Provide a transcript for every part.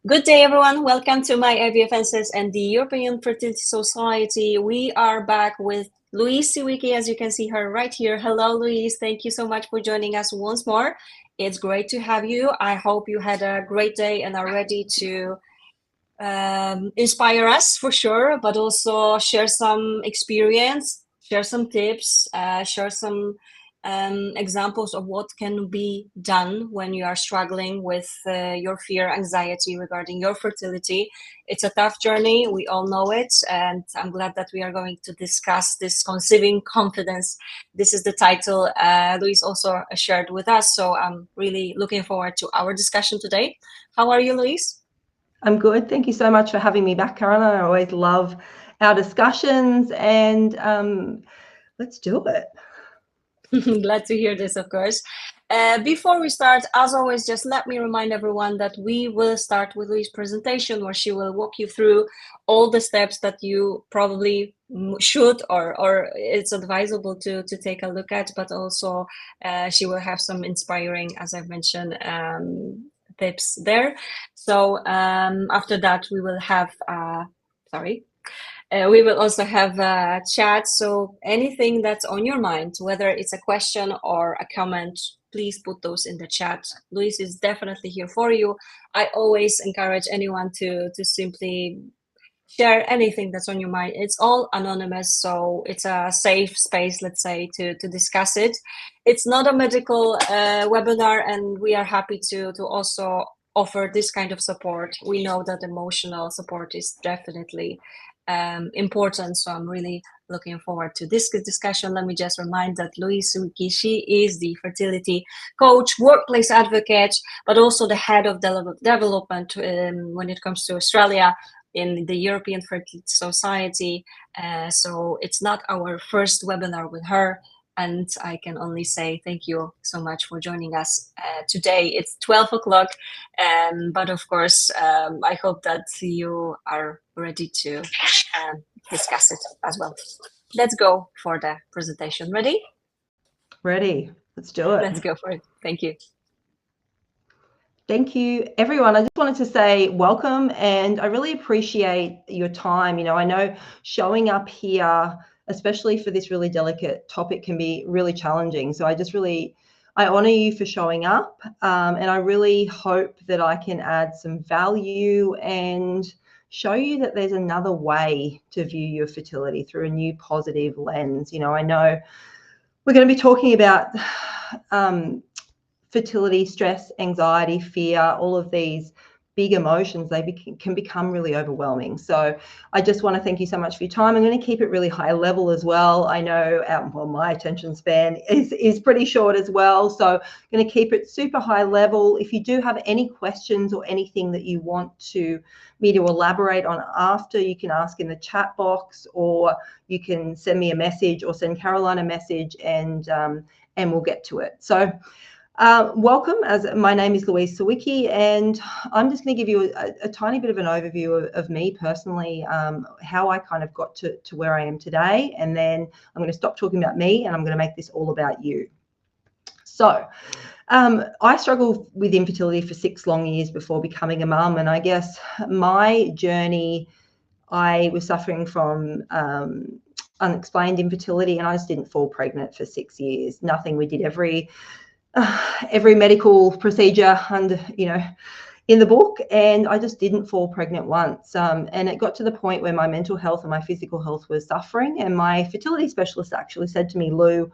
Good day, everyone. Welcome to my IVFNSS and the European Fertility Society. We are back with Louise Siwicki, as you can see her right here. Hello, Louise. Thank you so much for joining us once more. It's great to have you. I hope you had a great day and are ready to inspire us for sure, but also share some experience, share some tips, share some examples of what can be done when you are struggling with your fear, anxiety regarding your fertility. It's a tough journey. We all know it. And I'm glad that we are going to discuss this conceiving confidence. This is the title Louise also shared with us. So I'm really looking forward to our discussion today. How are you, Louise? I'm good. Thank you so much for having me back, Caroline. I always love our discussions, and let's do it. Glad to hear this, of course. Before we start, as always, just let me remind everyone that we will start with Louise's presentation, where she will walk you through all the steps that you probably should or it's advisable to take a look at, but also she will have some inspiring, as I've mentioned, tips there. So after that, we will have, we will also have a chat. So anything that's on your mind, whether it's a question or a comment, please put those in the chat. Louise is definitely here for you. I always encourage anyone to simply share anything that's on your mind. It's all anonymous, so it's a safe space, let's say, to discuss it. It's not a medical webinar, and we are happy to also offer this kind of support. We know that emotional support is definitely important, so I'm really looking forward to this discussion. Let me just remind that Louise Siwicki, she is the fertility coach, workplace advocate, but also the head of development when it comes to Australia in the European Fertility Society. So it's not our first webinar with her. And I can only say thank you so much for joining us today. It's 12 o'clock, but of course, I hope that you are ready to discuss it as well. Let's go for the presentation. Ready? Ready. Let's do it. Let's go for it. Thank you. Thank you, everyone. I just wanted to say welcome, and I really appreciate your time. I know showing up here, especially for this really delicate topic, can be really challenging. So I honor you for showing up, and I really hope that I can add some value and show you that there's another way to view your fertility through a new positive lens. I know we're going to be talking about fertility, stress, anxiety, fear, all of these big emotions, they can become really overwhelming. So I just want to thank you so much for your time. I'm going to keep it really high level as well. I know my attention span is pretty short as well. So I'm going to keep it super high level. If you do have any questions or anything that you want me to elaborate on after, you can ask in the chat box, or you can send me a message or send Caroline a message, and we'll get to it. So welcome. As my name is Louise Siwicki, and I'm just going to give you a tiny bit of an overview of me personally, how I kind of got to where I am today, and then I'm going to stop talking about me and I'm going to make this all about you. So I struggled with infertility for 6 long years before becoming a mum, and I guess my journey, I was suffering from unexplained infertility, and I just didn't fall pregnant for 6 years. Nothing. We did every medical procedure under, in the book, and I just didn't fall pregnant once. And it got to the point where my mental health and my physical health was suffering, and my fertility specialist actually said to me, Lou,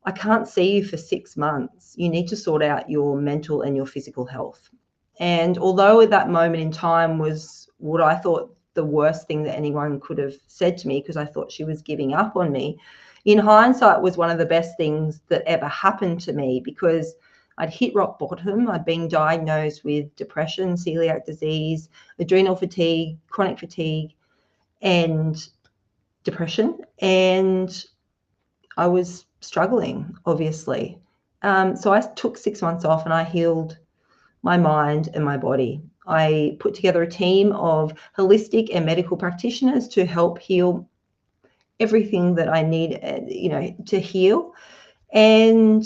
I can't see you for 6 months. You need to sort out your mental and your physical health. And although at that moment in time was what I thought the worst thing that anyone could have said to me, because I thought she was giving up on me, in hindsight was one of the best things that ever happened to me, because I'd hit rock bottom. I'd been diagnosed with depression, celiac disease, adrenal fatigue, chronic fatigue, and depression. And I was struggling, obviously. So I took 6 months off and I healed my mind and my body. I put together a team of holistic and medical practitioners to help heal everything that I need, to heal. And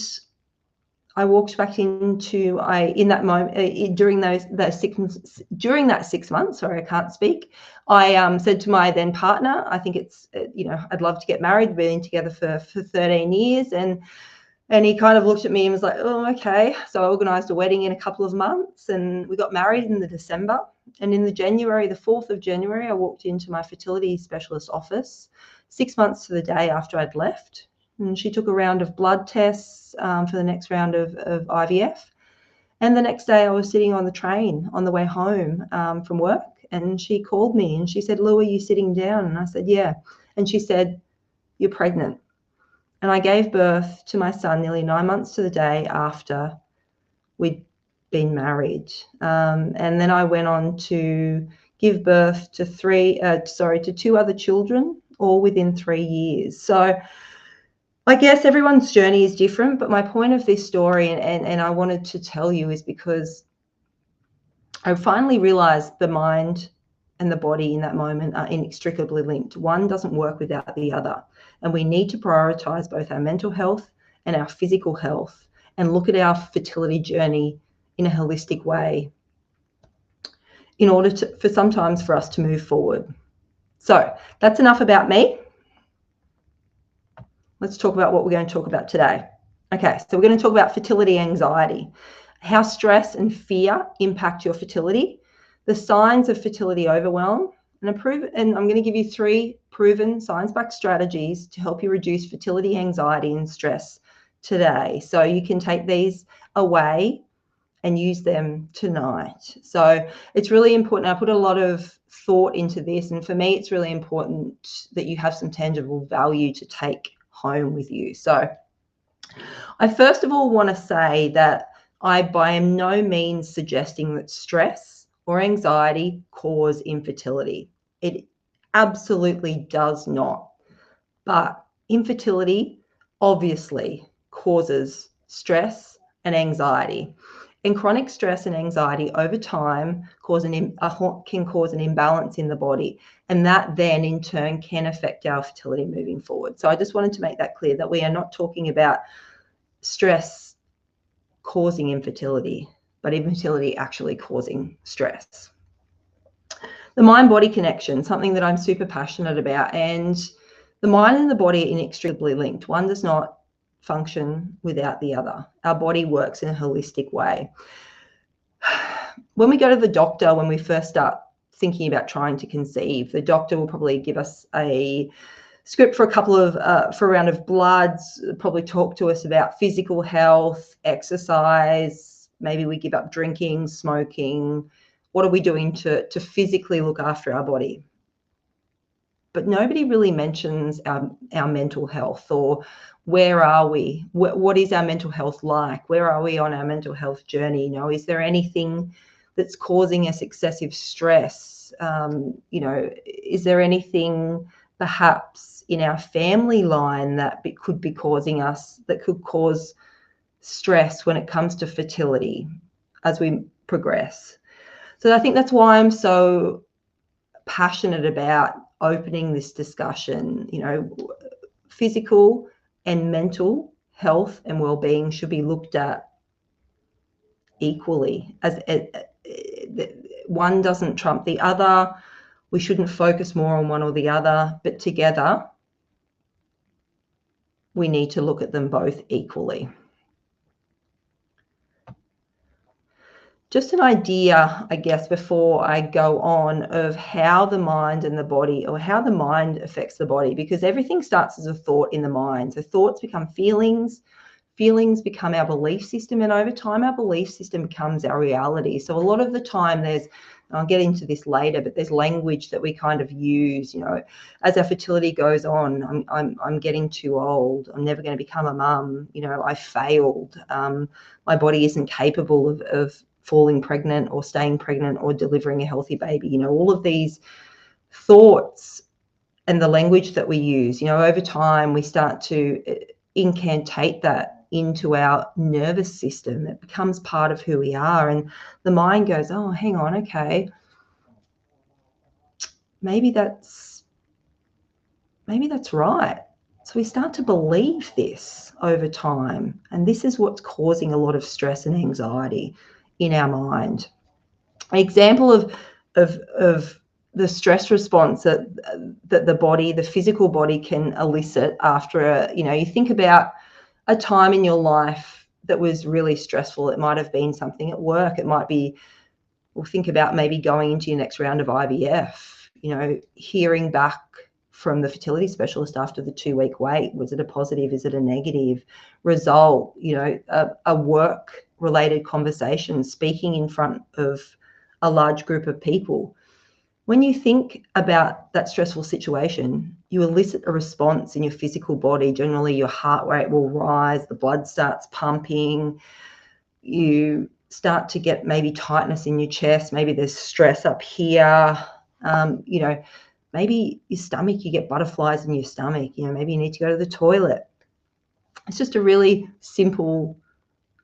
I walked back into in that moment during that 6 months. Sorry, I can't speak. I said to my then partner, I think it's I'd love to get married. We've been together for 13 years, and he kind of looked at me and was like, oh, okay. So I organised a wedding in a couple of months, and we got married in the December. And in the 4th of January, I walked into my fertility specialist office 6 months to the day after I'd left. And she took a round of blood tests for the next round of IVF. And the next day I was sitting on the train on the way home from work, and she called me and she said, Lou, are you sitting down? And I said, yeah. And she said, you're pregnant. And I gave birth to my son nearly 9 months to the day after we'd been married. And then I went on to give birth to two other children, all within 3 years. So I guess everyone's journey is different, but my point of this story, and I wanted to tell you, is because I finally realized the mind and the body in that moment are inextricably linked. One doesn't work without the other. And we need to prioritize both our mental health and our physical health and look at our fertility journey in a holistic way in order for us to move forward. So that's enough about me. Let's talk about what we're going to talk about today. Okay, so we're going to talk about fertility anxiety, how stress and fear impact your fertility, the signs of fertility overwhelm, and I'm going to give you 3 proven science-backed strategies to help you reduce fertility anxiety and stress today. So you can take these away and use them tonight. So it's really important. I put a lot of thought into this, and for me, it's really important that you have some tangible value to take home with you. So I first of all want to say that I by no means suggesting that stress or anxiety cause infertility. It absolutely does not. But infertility obviously causes stress and anxiety. And chronic stress and anxiety over time can cause an imbalance in the body. And that then in turn can affect our fertility moving forward. So I just wanted to make that clear, that we are not talking about stress causing infertility, but infertility actually causing stress. The mind-body connection, something that I'm super passionate about. And the mind and the body are inextricably linked. One does not function without the other. Our body works in a holistic way. When we go to the doctor, when we first start thinking about trying to conceive, the doctor will probably give us a script for a round of bloods, probably talk to us about physical health, exercise. Maybe we give up drinking, smoking. What are we doing to physically look after our body? But nobody really mentions our mental health, or where are we? What is our mental health like? Where are we on our mental health journey? Is there anything that's causing us excessive stress? Is there anything perhaps in our family line that could cause stress when it comes to fertility as we progress? So I think that's why I'm so passionate about opening this discussion. Physical and mental health and well-being should be looked at equally. As one doesn't trump the other. We shouldn't focus more on one or the other, but together we need to look at them both equally. Just an idea, I guess, before I go on, of how the mind and the body, or how the mind affects the body, because everything starts as a thought in the mind. So thoughts become feelings, feelings become our belief system, and over time our belief system becomes our reality. So a lot of the time I'll get into this later, but there's language that we kind of use, as our fertility goes on. I'm getting too old. I'm never going to become a mum. I failed. My body isn't capable of falling pregnant or staying pregnant or delivering a healthy baby. All of these thoughts and the language that we use, over time we start to incantate that into our nervous system. It becomes part of who we are, and the mind goes, oh, hang on, okay, maybe that's right. So we start to believe this over time, and this is what's causing a lot of stress and anxiety in our mind. An example of the stress response that the body, the physical body, can elicit after you think about a time in your life that was really stressful. It might have been something at work. It might be, well, think about maybe going into your next round of IVF, hearing back from the fertility specialist after the 2-week wait. Was it a positive? Is it a negative result? A work related conversation, speaking in front of a large group of people. When you think about that stressful situation, you elicit a response in your physical body. Generally, your heart rate will rise, the blood starts pumping, you start to get maybe tightness in your chest, maybe there's stress up here, maybe your stomach, you get butterflies in your stomach, maybe you need to go to the toilet. It's just a really simple,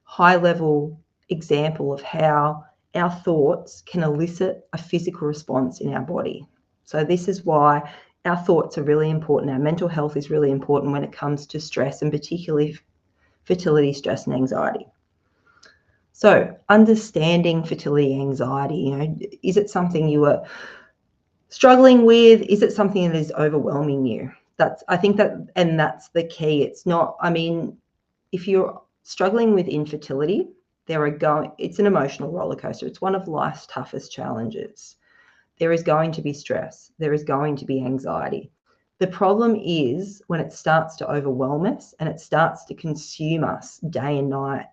high-level example of how our thoughts can elicit a physical response in our body. So this is why our thoughts are really important. Our mental health is really important when it comes to stress, and particularly fertility stress and anxiety. So understanding fertility anxiety, is it something you are struggling with? Is it something that is overwhelming you? That's the key. It's not, if you're struggling with infertility, it's an emotional roller coaster. It's one of life's toughest challenges. There is going to be stress. There is going to be anxiety. The problem is when it starts to overwhelm us and it starts to consume us day and night,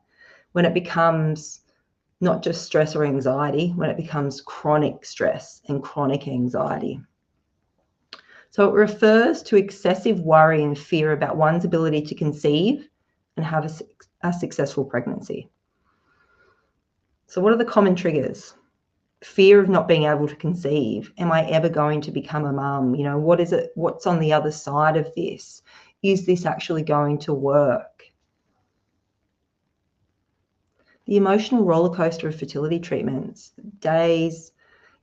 when it becomes not just stress or anxiety, when it becomes chronic stress and chronic anxiety. So it refers to excessive worry and fear about one's ability to conceive and have a successful pregnancy. So what are the common triggers? Fear of not being able to conceive. Am I ever going to become a mum? What is it? What's on the other side of this? Is this actually going to work? The emotional roller coaster of fertility treatments, days,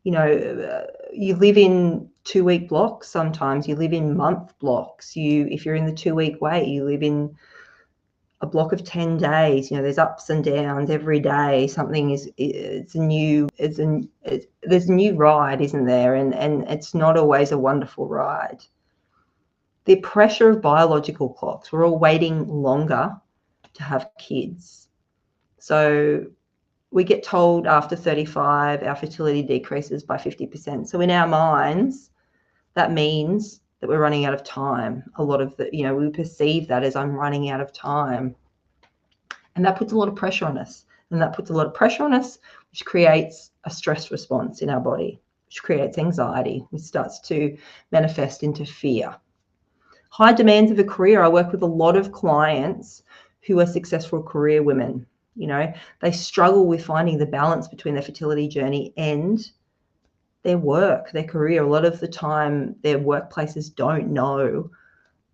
you live in 2-week blocks. Sometimes you live in month blocks. If you're in the 2-week wait, you live in a block of 10 days. There's ups and downs every day. There's a new ride, isn't there? And it's not always a wonderful ride. The pressure of biological clocks. We're all waiting longer to have kids. So we get told after 35, our fertility decreases by 50%. So in our minds, that means that we're running out of time. A lot of we perceive that as I'm running out of time. And that puts a lot of pressure on us. Which creates a stress response in our body, which creates anxiety, which starts to manifest into fear. High demands of a career. I work with a lot of clients who are successful career women. They struggle with finding the balance between their fertility journey and their work, their career. A lot of the time, their workplaces don't know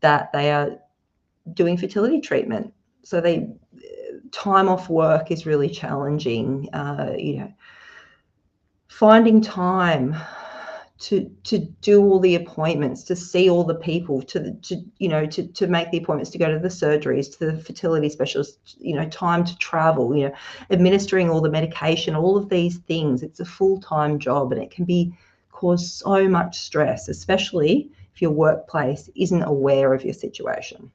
that they are doing fertility treatment. So time off work is really challenging. Finding time to do all the appointments, to see all the people, to make the appointments, to go to the surgeries, to the fertility specialist, time to travel, administering all the medication, all of these things. It's a full-time job, and it can cause so much stress, especially if your workplace isn't aware of your situation.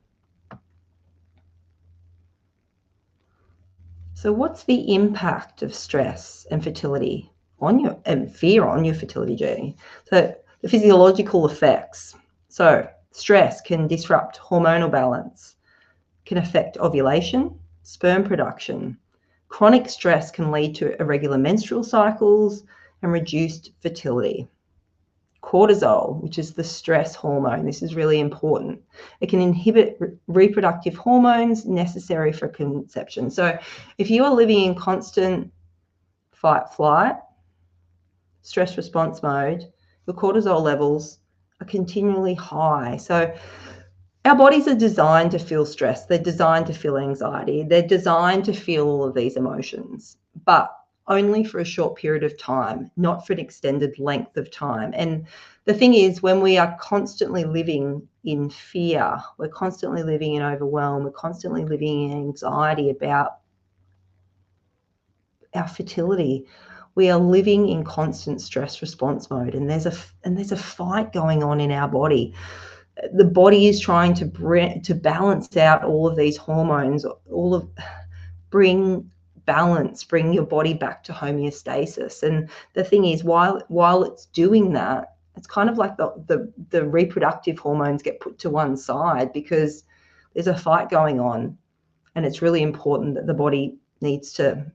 So what's the impact of stress and fertility and fear on your fertility journey? So the physiological effects. So stress can disrupt hormonal balance, can affect ovulation, sperm production. Chronic stress can lead to irregular menstrual cycles and reduced fertility. Cortisol, which is the stress hormone. This is really important. It can inhibit reproductive hormones necessary for conception. So if you are living in constant fight-flight, stress response mode, your cortisol levels are continually high. So our bodies are designed to feel stress. They're designed to feel anxiety. They're designed to feel all of these emotions. But only for a short period of time, not for an extended length of time. And the thing is, when we are constantly living in fear, we're constantly living in overwhelm, we're constantly living in anxiety about our fertility, we are living in constant stress response mode, and there's a fight going on in our body. The body is trying to balance out all of these hormones, bring balance, bring your body back to homeostasis. And the thing is, while it's doing that, it's kind of like the reproductive hormones get put to one side because there's a fight going on, and it's really important that the body needs to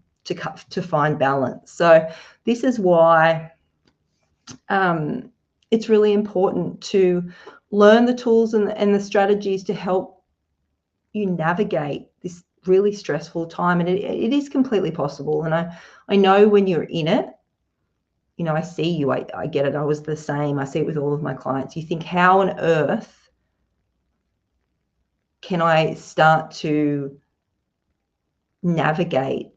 find balance. So this is why it's really important to learn the tools and the strategies to help you navigate this really stressful time. And it is completely possible. And I know when you're in it, you know, I see you, I get it. I was the same. I see it with all of my clients. You think, how on earth can I start to navigate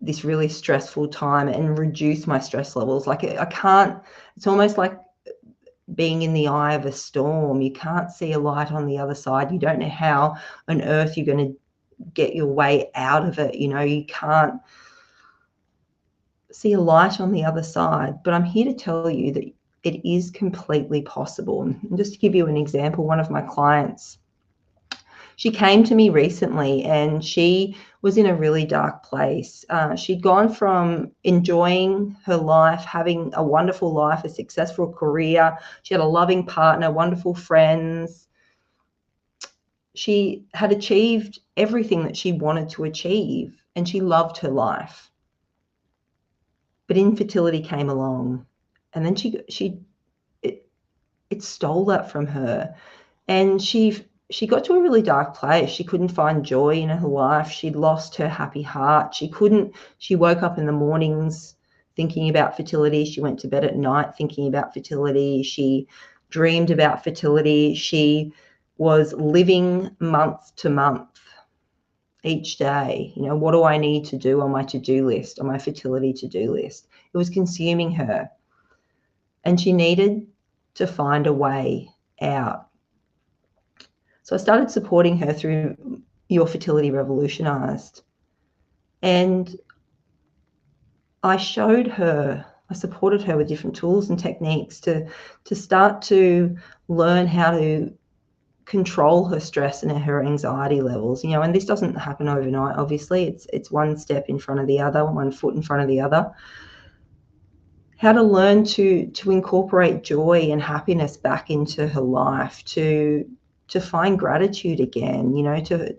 this really stressful time and reduce my stress levels? Like, I can't. It's almost like being in the eye of a storm. You can't see a light on the other side. You don't know how on earth you're going to get your way out of it. You know, you can't see a light on the other side. But I'm here to tell you that it is completely possible. And just to give you an example, one of my clients, she came to me recently and she was in a really dark place. She'd gone from enjoying her life, having a wonderful life, a successful career. She had a loving partner, wonderful friends. She had achieved everything that she wanted to achieve, and she loved her life. But infertility came along, and then it stole that from her, and she got to a really dark place. She couldn't find joy in her life. She'd lost her happy heart. She woke up in the mornings thinking about fertility. She went to bed at night thinking about fertility. She dreamed about fertility. She was living month to month each day. You know, what do I need to do on my to-do list, on my fertility to-do list? It was consuming her, and she needed to find a way out. So I started supporting her through Your Fertility Revolutionized. And I supported her with different tools and techniques to start to learn how to control her stress and her anxiety levels. You know, and this doesn't happen overnight, obviously. It's one step in front of the other, one foot in front of the other. How to learn to incorporate joy and happiness back into her life, to find gratitude again, you know, to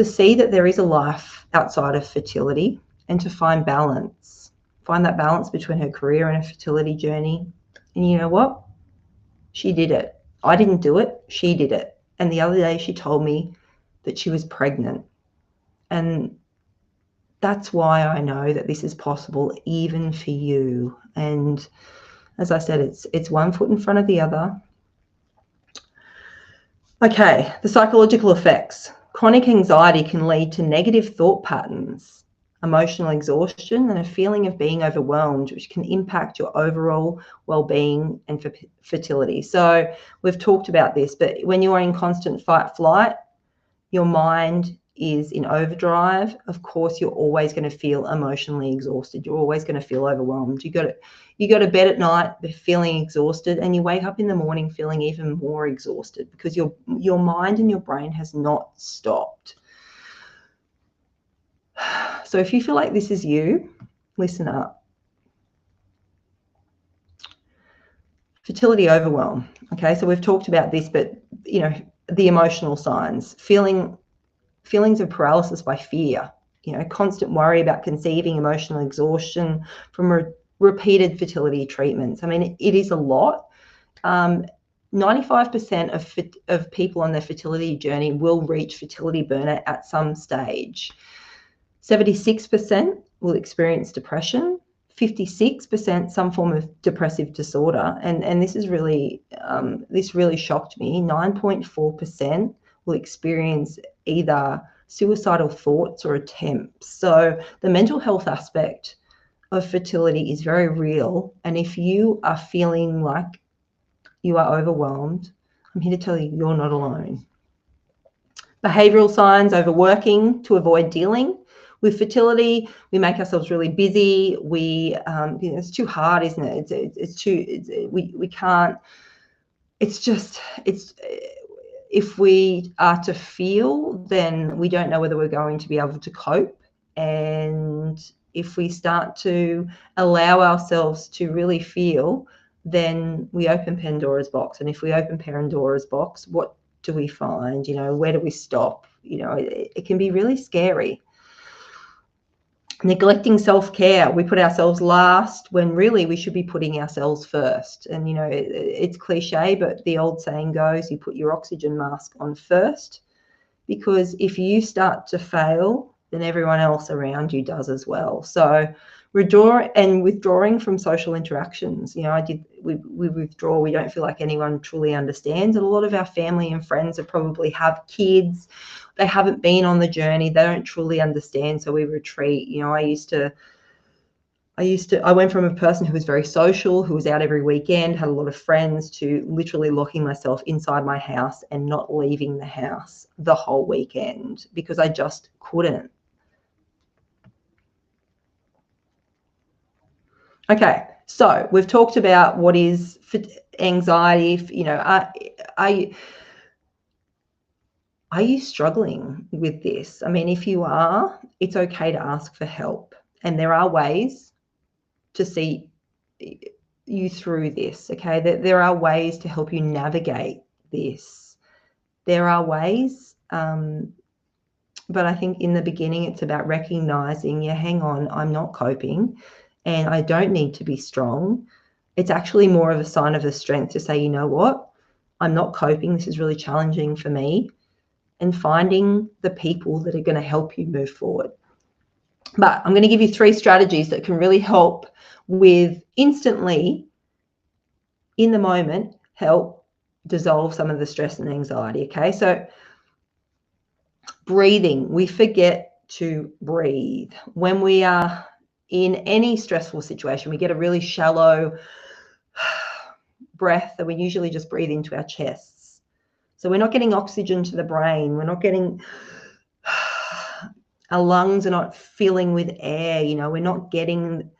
see that there is a life outside of fertility, and to find that balance between her career and her fertility journey. And you know what? She did it. I didn't do it. She did it. And the other day she told me that she was pregnant. And that's why I know that this is possible even for you. And as I said, it's one foot in front of the other. Okay, the psychological effects. Chronic anxiety can lead to negative thought patterns, emotional exhaustion, and a feeling of being overwhelmed, which can impact your overall well-being and fertility. So we've talked about this, but when you are in constant fight-flight, your mind is in overdrive. Of course, you're always going to feel emotionally exhausted. You're always going to feel overwhelmed. You go to bed at night feeling exhausted, and you wake up in the morning feeling even more exhausted because your mind and your brain has not stopped. So if you feel like this is you, listen up. Fertility overwhelm. Okay, so we've talked about this, but you know, the emotional signs, feelings of paralysis by fear, you know, constant worry about conceiving, emotional exhaustion from repeated fertility treatments. I mean, it is a lot. 95% of people on their fertility journey will reach fertility burnout at some stage. 76% will experience depression, 56% some form of depressive disorder, and this really shocked me. 9.4% will experience either suicidal thoughts or attempts. So the mental health aspect of fertility is very real. And if you are feeling like you are overwhelmed, I'm here to tell you, you're not alone. Behavioral signs: overworking to avoid dealing with fertility. We make ourselves really busy. It's too hard, isn't it? We can't. If we are to feel, then we don't know whether we're going to be able to cope. And if we start to allow ourselves to really feel, then we open Pandora's box. And if we open Pandora's box, what do we find? Where do we stop? It can be really scary. Neglecting self-care. We put ourselves last when really we should be putting ourselves first. And it's cliche, but the old saying goes, you put your oxygen mask on first, because if you start to fail, then everyone else around you does as well. So withdrawing from social interactions. We withdraw. We don't feel like anyone truly understands. And a lot of our family and friends probably have kids. They haven't been on the journey. They don't truly understand. So we retreat. I went from a person who was very social, who was out every weekend, had a lot of friends, to literally locking myself inside my house and not leaving the house the whole weekend because I just couldn't. Okay, so we've talked about what is anxiety. Are you struggling with this? I mean, if you are, it's okay to ask for help. And there are ways to see you through this, okay? There are ways to help you navigate this. There are ways, but I think in the beginning it's about recognizing, hang on, I'm not coping and I don't need to be strong. It's actually more of a sign of the strength to say, you know what, I'm not coping. This is really challenging for me. And finding the people that are going to help you move forward. But I'm going to give you 3 strategies that can really help with instantly, in the moment, help dissolve some of the stress and anxiety. Okay, so breathing. We forget to breathe. When we are in any stressful situation, we get a really shallow breath that we usually just breathe into our chests. So we're not getting oxygen to the brain. We're not getting, our lungs are not filling with air. We're not getting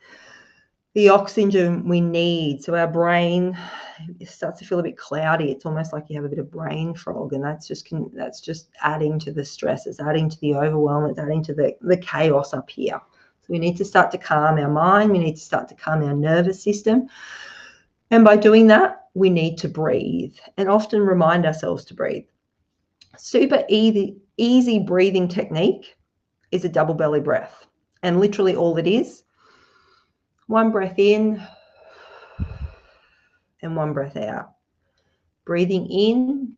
the oxygen we need. So our brain starts to feel a bit cloudy. It's almost like you have a bit of brain fog, and that's just adding to the stress. It's adding to the overwhelm. It's adding to the chaos up here. So we need to start to calm our mind. We need to start to calm our nervous system. And by doing that, we need to breathe and often remind ourselves to breathe. Super easy breathing technique is a double belly breath. And literally all it is, 1 breath in and 1 breath out. Breathing in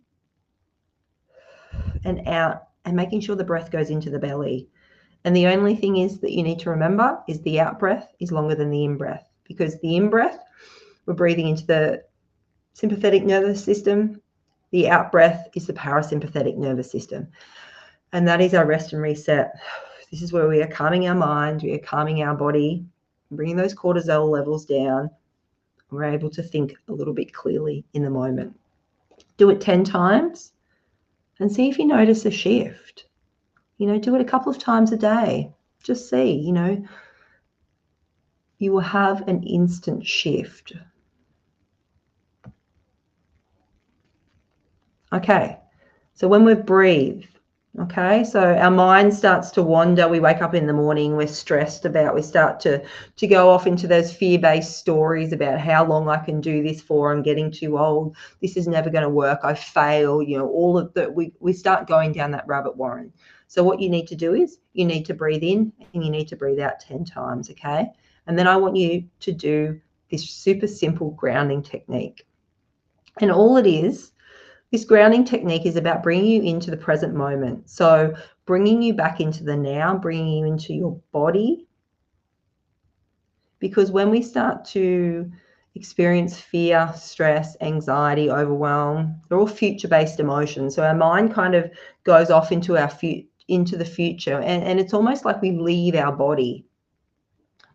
and out and making sure the breath goes into the belly. And the only thing is that you need to remember is the out breath is longer than the in breath, because the in breath, we're breathing into the sympathetic nervous system. The out breath is the parasympathetic nervous system. And that is our rest and reset. This is where we are calming our mind, we are calming our body, bringing those cortisol levels down. We're able to think a little bit clearly in the moment. Do it 10 times and see if you notice a shift. Do it a couple of times a day. Just see, you will have an instant shift. Okay, so when we breathe, okay, so our mind starts to wander. We wake up in the morning, we're stressed about, we start to go off into those fear-based stories about how long I can do this for, I'm getting too old, this is never going to work, I fail, all of that. We start going down that rabbit warren. So what you need to do is you need to breathe in and you need to breathe out 10 times, okay? And then I want you to do this super simple grounding technique. And all it is, this grounding technique is about bringing you into the present moment. So bringing you back into the now, bringing you into your body. Because when we start to experience fear, stress, anxiety, overwhelm, they're all future-based emotions. So our mind kind of goes off into into the future, and it's almost like we leave our body.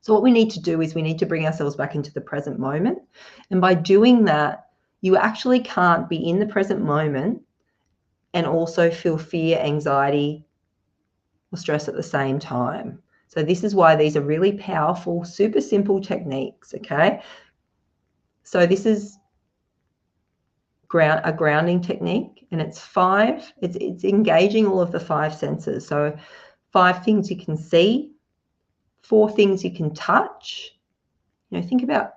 So what we need to do is we need to bring ourselves back into the present moment. And by doing that, you actually can't be in the present moment and also feel fear, anxiety, or stress at the same time. So this is why these are really powerful, super simple techniques, okay? So this is a grounding technique, and it's engaging all of the 5 senses. So 5 things you can see, 4 things you can touch. Think about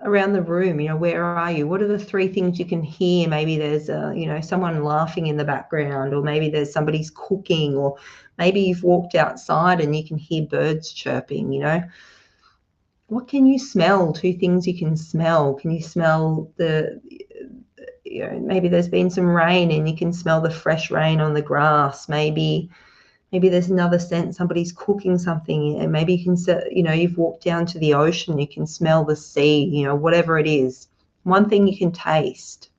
around the room, where are you? What are the 3 things you can hear? Maybe there's someone laughing in the background, or maybe there's somebody's cooking, or maybe you've walked outside and you can hear birds chirping. What can you smell? 2 things you can smell. Can you smell maybe there's been some rain and you can smell the fresh rain on the grass. Maybe there's another scent, somebody's cooking something, and maybe you can, you've walked down to the ocean, you can smell the sea, whatever it is. 1 thing you can taste.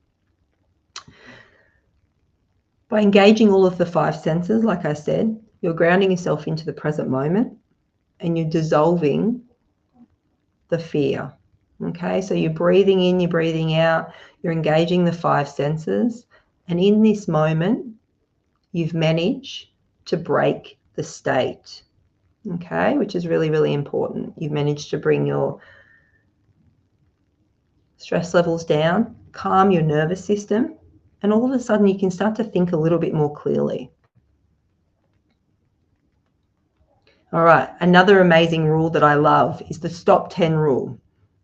By engaging all of the 5 senses, like I said, you're grounding yourself into the present moment and you're dissolving the fear. Okay, so you're breathing in, you're breathing out, you're engaging the 5 senses, and in this moment, you've managed to break the state. Okay, which is really, really important. You've managed to bring your stress levels down, calm your nervous system, and all of a sudden you can start to think a little bit more clearly. All right, another amazing rule that I love is the stop 10 rule.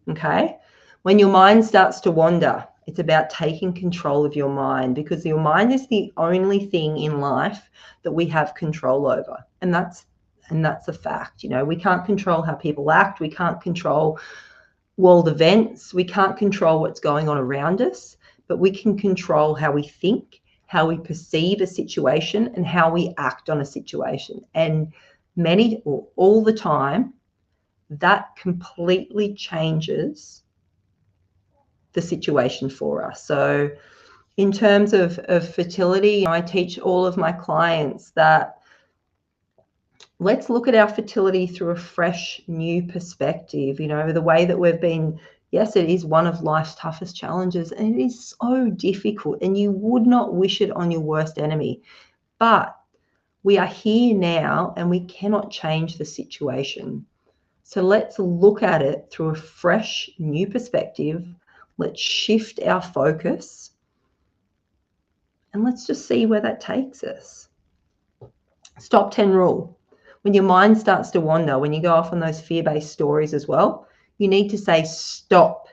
Okay, when your mind starts to wander, it's about taking control of your mind, because your mind is the only thing in life that we have control over. And that's a fact. We can't control how people act. We can't control world events. We can't control what's going on around us, but we can control how we think, how we perceive a situation, and how we act on a situation. And all the time, that completely changes the situation for us. So in terms of fertility, I teach all of my clients that let's look at our fertility through a fresh, new perspective. The way that we've been, yes, it is one of life's toughest challenges, and it is so difficult, and you would not wish it on your worst enemy. But we are here now, and we cannot change the situation. So let's look at it through a fresh, new perspective. Let's shift our focus, and let's just see where that takes us. Stop 10 rule. When your mind starts to wander, when you go off on those fear-based stories as well, you need to say stop.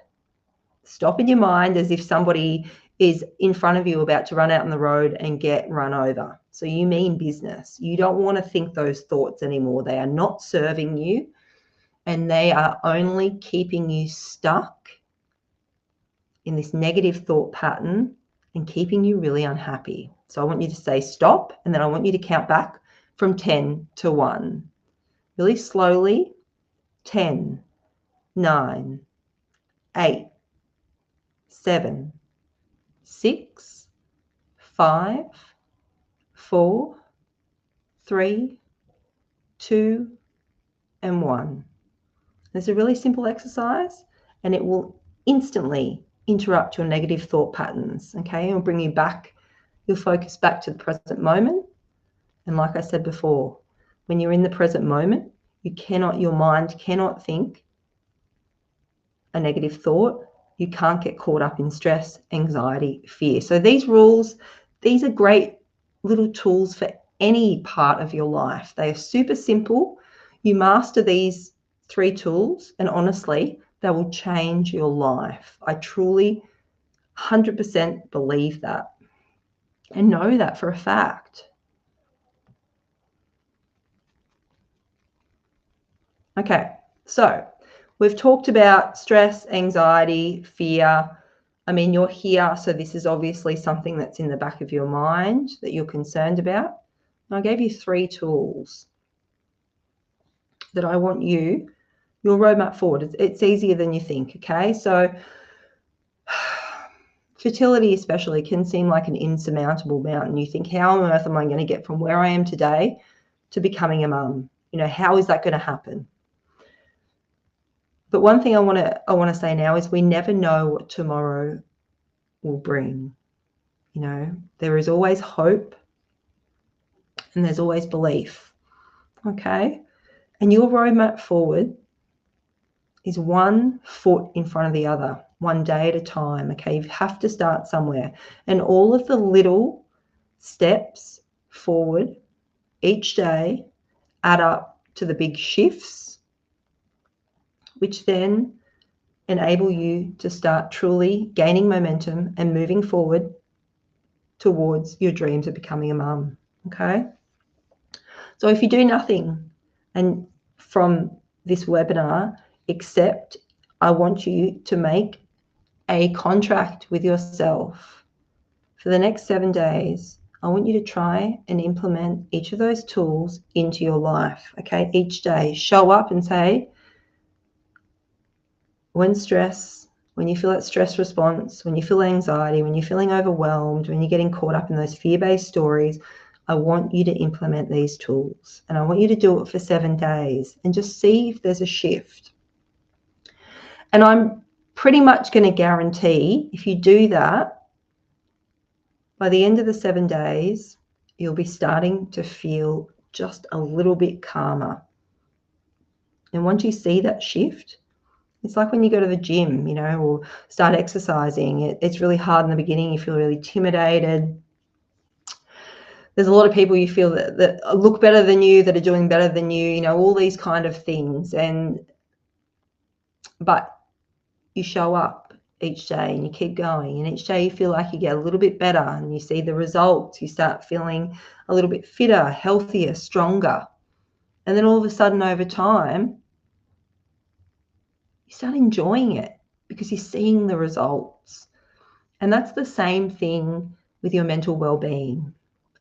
Stop in your mind, as if somebody is in front of you about to run out on the road and get run over. So you mean business. You don't want to think those thoughts anymore. They are not serving you, and they are only keeping you stuck in this negative thought pattern and keeping you really unhappy. So I want you to say stop, and then I want you to count back from 10 to 1. Really slowly. 10, 9, 8, 7, 6, 5, 4, 3, 2, and 1. It's a really simple exercise, and it will instantly interrupt your negative thought patterns. Okay, it'll bring you back, your focus back to the present moment. And like I said before, when you're in the present moment, your mind cannot think a negative thought. You can't get caught up in stress, anxiety, fear. So these rules, these are great little tools for any part of your life. They are super simple. You master these 3 tools, and honestly, they will change your life. I truly 100% believe that and know that for a fact. Okay, so we've talked about stress, anxiety, fear. I mean, you're here, so this is obviously something that's in the back of your mind that you're concerned about. And I gave you 3 tools that I want your roadmap forward. It's easier than you think, okay? So fertility especially can seem like an insurmountable mountain. You think, how on earth am I going to get from where I am today to becoming a mum? You know, how is that going to happen? But one thing I want to say now is we never know what tomorrow will bring. You know, there is always hope and there's always belief. Okay? And your roadmap forward is 1 foot in front of the other, one day at a time. Okay? You have to start somewhere. And all of the little steps forward each day add up to the big shifts, which then enable you to start truly gaining momentum and moving forward towards your dreams of becoming a mum. Okay? So if you do nothing and from this webinar, except I want you to make a contract with yourself for the next 7 days. I want you to try and implement each of those tools into your life. Okay? Each day, show up and say, when you feel that stress response, when you feel anxiety, when you're feeling overwhelmed, when you're getting caught up in those fear-based stories, I want you to implement these tools. And I want you to do it for 7 days and just see if there's a shift. And I'm pretty much going to guarantee if you do that, by the end of the 7 days, you'll be starting to feel just a little bit calmer. And once you see that shift, it's like when you go to the gym, you know, or start exercising. It's really hard in the beginning. You feel really intimidated. There's a lot of people you feel that look better than you, that are doing better than you, know, all these kind of things. But you show up each day and you keep going. And each day you feel like you get a little bit better and you see the results. You start feeling a little bit fitter, healthier, stronger. And then all of a sudden over time, you start enjoying it because you're seeing the results. And that's the same thing with your mental well-being.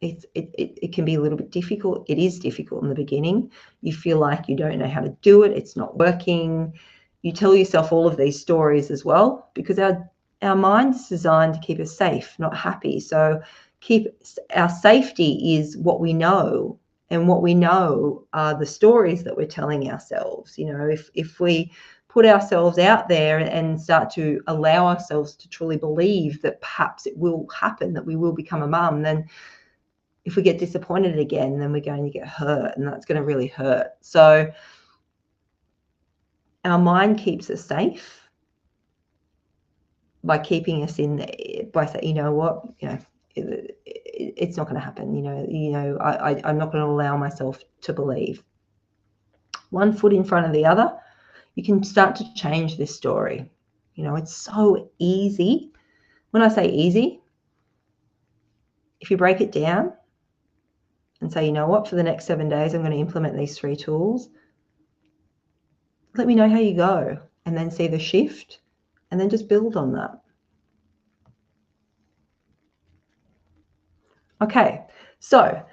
It can be a little bit difficult. It is difficult in the beginning. You feel like you don't know how to do it. It's not working. You tell yourself all of these stories as well because our mind is designed to keep us safe, not happy. So our safety is what we know, and what we know are the stories that we're telling ourselves. You know, if we put ourselves out there and start to allow ourselves to truly believe that perhaps it will happen, that we will become a mum, then if we get disappointed again, then we're going to get hurt, and that's going to really hurt. So our mind keeps us safe by keeping us in there, by saying, you know what, you know, it's not going to happen. I'm not going to allow myself to believe. 1 foot in front of the other, you can start to change this story. You know, it's so easy. When I say easy, if you break it down and say, you know what, for the next 7 days, I'm going to implement these 3 tools. Let me know how you go, and then see the shift, and then just build on that. Okay, so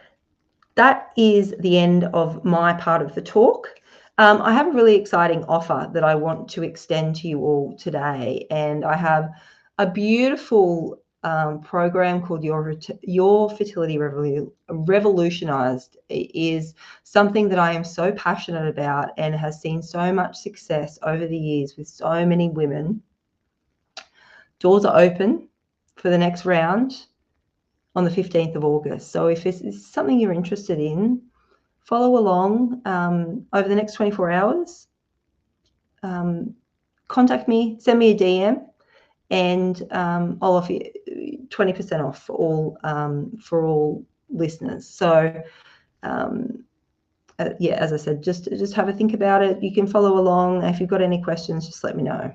that is the end of my part of the talk. I have a really exciting offer that I want to extend to you all today, and I have a beautiful program called Your Fertility Revolutionized. It is something that I am so passionate about and has seen so much success over the years with so many women. Doors are open for the next round on the 15th of August. So if this is something you're interested in, follow along over the next 24 hours. Contact me, send me a DM, and I'll offer you 20% off for all listeners. So yeah, as I said, just have a think about it. You can follow along. If you've got any questions, just let me know.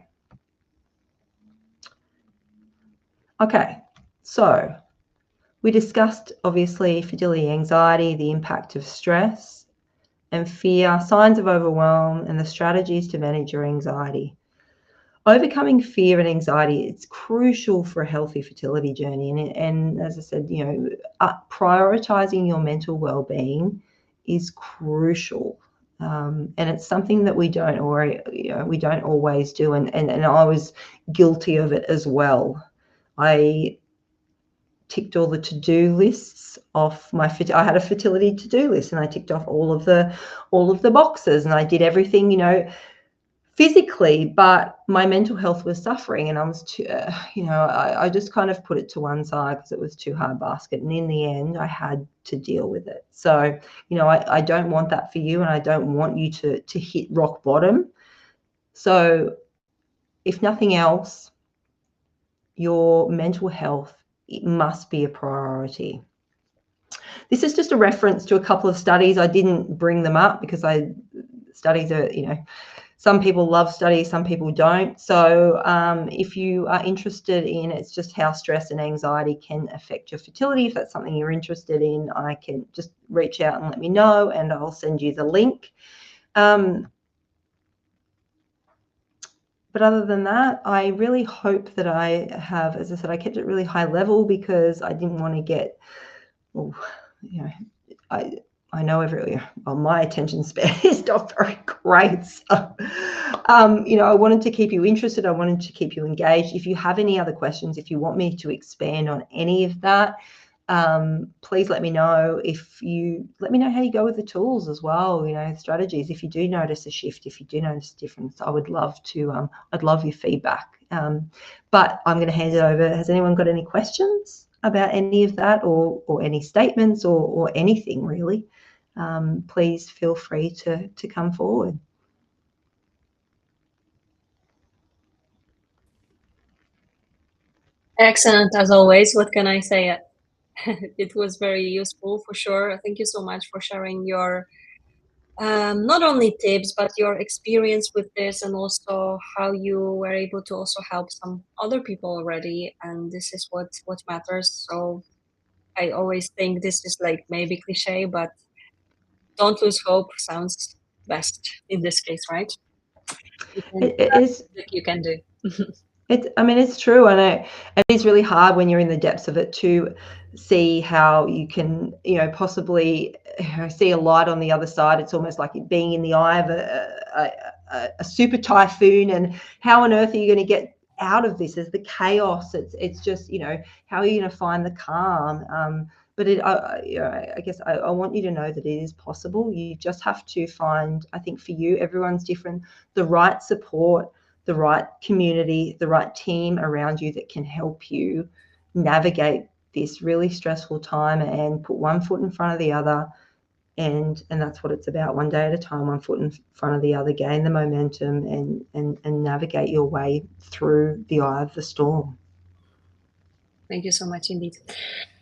Okay, so we discussed, obviously, fertility anxiety, the impact of stress and fear, signs of overwhelm, and the strategies to manage your anxiety. Overcoming fear and anxiety, it's crucial for a healthy fertility journey. And as I said, you know, prioritizing your mental well-being is crucial. And it's something that we don't always do. And I was guilty of it as well. I ticked all the to-do lists off I had a fertility to-do list, and I ticked off all of the boxes, and I did everything, you know, physically, but my mental health was suffering, and I was too, you know, I just kind of put it to one side because it was too hard basket, and in the end I had to deal with it. So, you know, I don't want that for you, and I don't want you to hit rock bottom. So if nothing else, your mental health, it must be a priority. This is just a reference to a couple of studies. I didn't bring them up because studies are, you know, some people love studies, some people don't. So if you are interested in, it's just how stress and anxiety can affect your fertility. If that's something you're interested in, I can just reach out and let me know, and I'll send you the link. But other than that, I really hope that I have, as I said, I kept it really high level because I didn't want to get, well, you know, I know well, my attention span is not very great. So, you know, I wanted to keep you interested. I wanted to keep you engaged. If you have any other questions, if you want me to expand on any of that, please let me know. Let me know how you go with the tools as well, you know, strategies. If you do notice a shift, if you do notice a difference, I would love to, I'd love your feedback. But I'm going to hand it over. Has anyone got any questions about any of that, or any statements, or anything really? Please feel free to come forward. Excellent, as always. What can I say? It was very useful for sure. Thank you so much for sharing your not only tips, but your experience with this, and also how you were able to also help some other people already. And this is what matters. So I always think this is like maybe cliche, but don't lose hope sounds best in this case, right? It is. You can do. I mean, it's true, and it is really hard when you're in the depths of it to see how you can, you know, possibly see a light on the other side. It's almost like being in the eye of a super typhoon, and how on earth are you going to get out of this? As the chaos, it's just, you know, how are you going to find the calm? But you know, I guess I want you to know that it is possible. You just have to find, I think for you, everyone's different, the right support, the right community, the right team around you that can help you navigate this really stressful time and put one foot in front of the other. And that's what it's about. One day at a time, one foot in front of the other, gain the momentum, and navigate your way through the eye of the storm. Thank you so much indeed.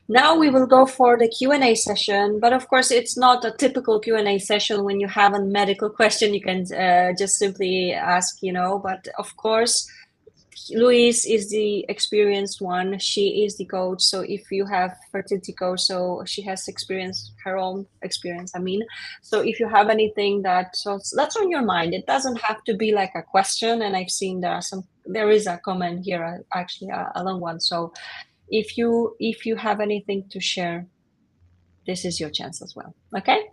Now we will go for the Q&A session, but of course it's not a typical Q&A session. When you have a medical question, you can just simply ask, you know, but of course, Louise is the experienced one. She is the coach. So if you have fertility coach, so she has her own experience, I mean. So if you have anything that's on your mind, it doesn't have to be like a question. And I've seen there is a comment here, actually a long one. So if you have anything to share, this is your chance as well. Okay.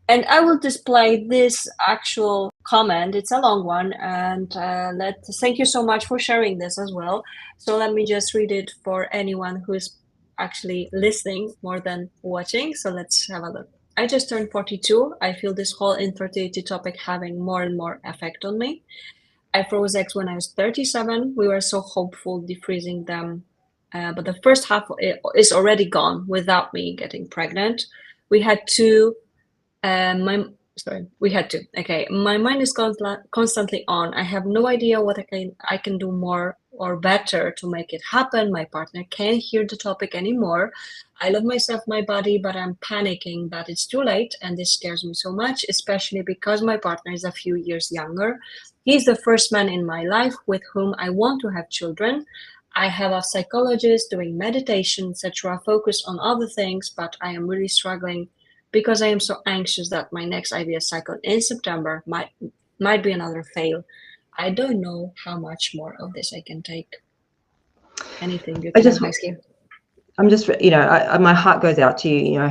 And I will display this actual comment. It's a long one, and thank you so much for sharing this as well. So let me just read it for anyone who is actually listening more than watching. So let's have a look. I just turned 42. I feel this whole infertility topic having more and more effect on me. I froze eggs when I was 37. We were so hopeful defreezing them, but the first half is already gone without me getting pregnant. We had to. We had to. Okay, my mind is constantly on. I have no idea what I can do more or better to make it happen. My partner can't hear the topic anymore. I love myself, my body, but I'm panicking that it's too late, and this scares me so much, especially because my partner is a few years younger. He's the first man in my life with whom I want to have children. I have a psychologist doing meditation, etc., focus on other things, but I am really struggling because I am so anxious that my next IVF cycle in September might be another fail. I don't know how much more of this I can take. Anything you can advise here? I'm just, you know, my heart goes out to you. You know,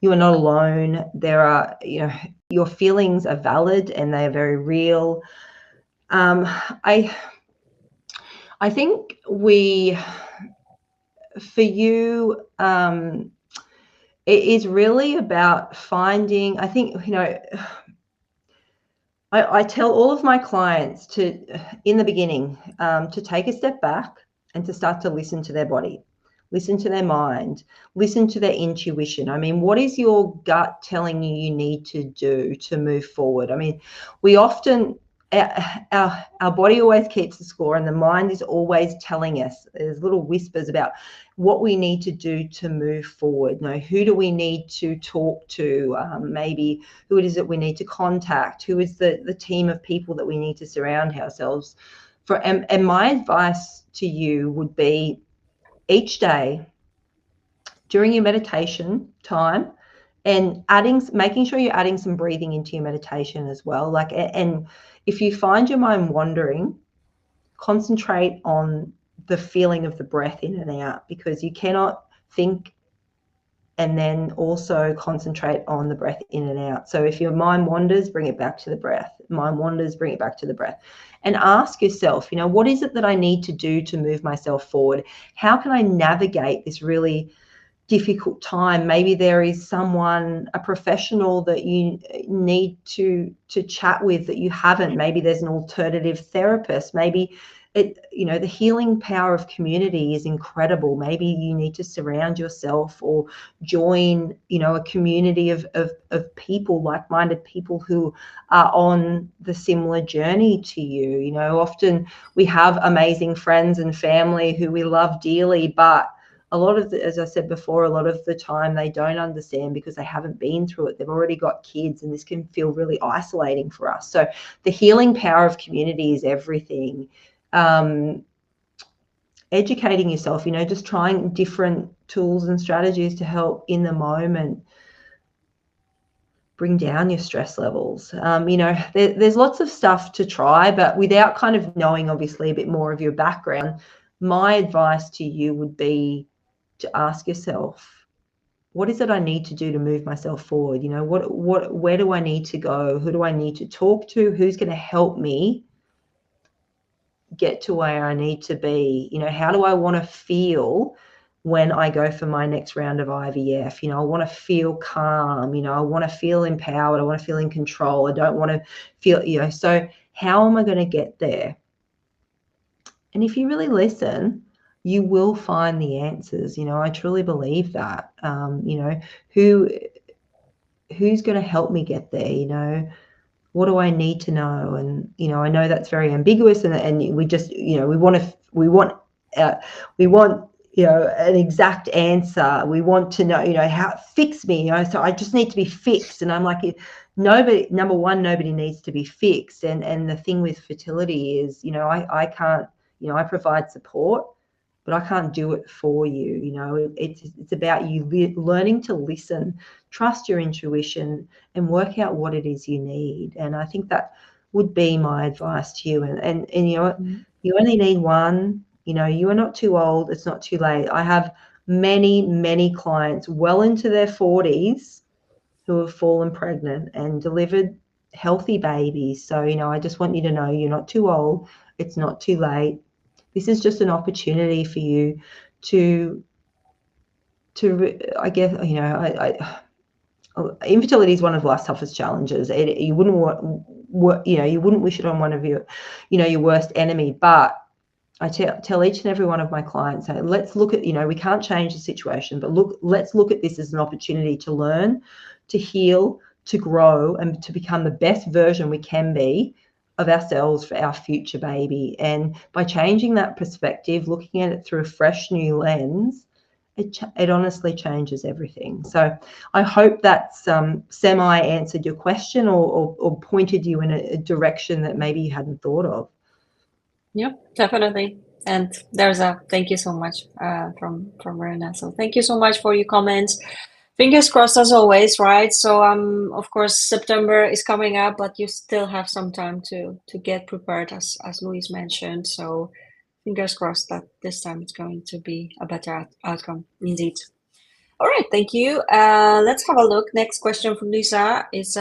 you are not alone. There are, you know, your feelings are valid and they are very real. I think for you, it is really about finding, I think, I tell all of my clients to, in the beginning, to take a step back and to start to listen to their body, listen to their mind, listen to their intuition. I mean, what is your gut telling you need to do to move forward? I mean, we often, our body always keeps the score, and the mind is always telling us, there's little whispers about what we need to do to move forward. Who do we need to talk to? Maybe who it is that we need to contact? Who is the team of people that we need to surround ourselves for? And my advice to you would be, each day during your meditation time, and making sure you're adding some breathing into your meditation as well. And if you find your mind wandering, concentrate on the feeling of the breath in and out, because you cannot think and then also concentrate on the breath in and out. So if your mind wanders, bring it back to the breath. Mind wanders, bring it back to the breath. And ask yourself, what is it that I need to do to move myself forward? How can I navigate this really difficult time? Maybe there is someone, a professional that you need to chat with that you haven't. Maybe there's an alternative therapist. Maybe the healing power of community is incredible. Maybe you need to surround yourself or join, a community of people, like-minded people who are on the similar journey to you. Often we have amazing friends and family who we love dearly, but a lot of as I said before, a lot of the time they don't understand because they haven't been through it. They've already got kids, and this can feel really isolating for us. So the healing power of community is everything. Educating yourself, just trying different tools and strategies to help in the moment bring down your stress levels. There's lots of stuff to try, but without kind of knowing obviously a bit more of your background, my advice to you would be to ask yourself, what is it I need to do to move myself forward? Where do I need to go? Who do I need to talk to? Who's going to help me get to where I need to be? How do I want to feel when I go for my next round of IVF? I want to feel calm. I want to feel empowered. I want to feel in control. I don't want to feel, so how am I going to get there? And if you really listen, you will find the answers. I truly believe that. Who's going to help me get there? What do I need to know? And I know that's very ambiguous, and we just we want an exact answer. We want to know how fix me. So I just need to be fixed. And I'm like, number one, nobody needs to be fixed. And the thing with fertility is, I can't. I provide support, but I can't do it for you. It's about you learning to listen, trust your intuition, and work out what it is you need. And I think that would be my advice to you. And you only need one. You are not too old. It's not too late. I have many clients well into their 40s who have fallen pregnant and delivered healthy babies. So, I just want you to know you're not too old. It's not too late. This is just an opportunity for you to I guess, infertility is one of life's toughest challenges. You wouldn't you wouldn't wish it on one of your worst enemy. But I tell each and every one of my clients, hey, let's look at, we can't change the situation, but let's look at this as an opportunity to learn, to heal, to grow, and to become the best version we can be of ourselves for our future baby. And by changing that perspective, looking at it through a fresh new lens, it honestly changes everything. So I hope that's semi answered your question or pointed you in a direction that maybe you hadn't thought of. Yep, definitely. And there's a thank you so much from Marina. So thank you so much for your comments. Fingers crossed as always, right? So of course September is coming up, but you still have some time to get prepared, as Louise mentioned. So fingers crossed that this time it's going to be a better outcome indeed. All right, thank you. Let's have a look. Next question from Lisa is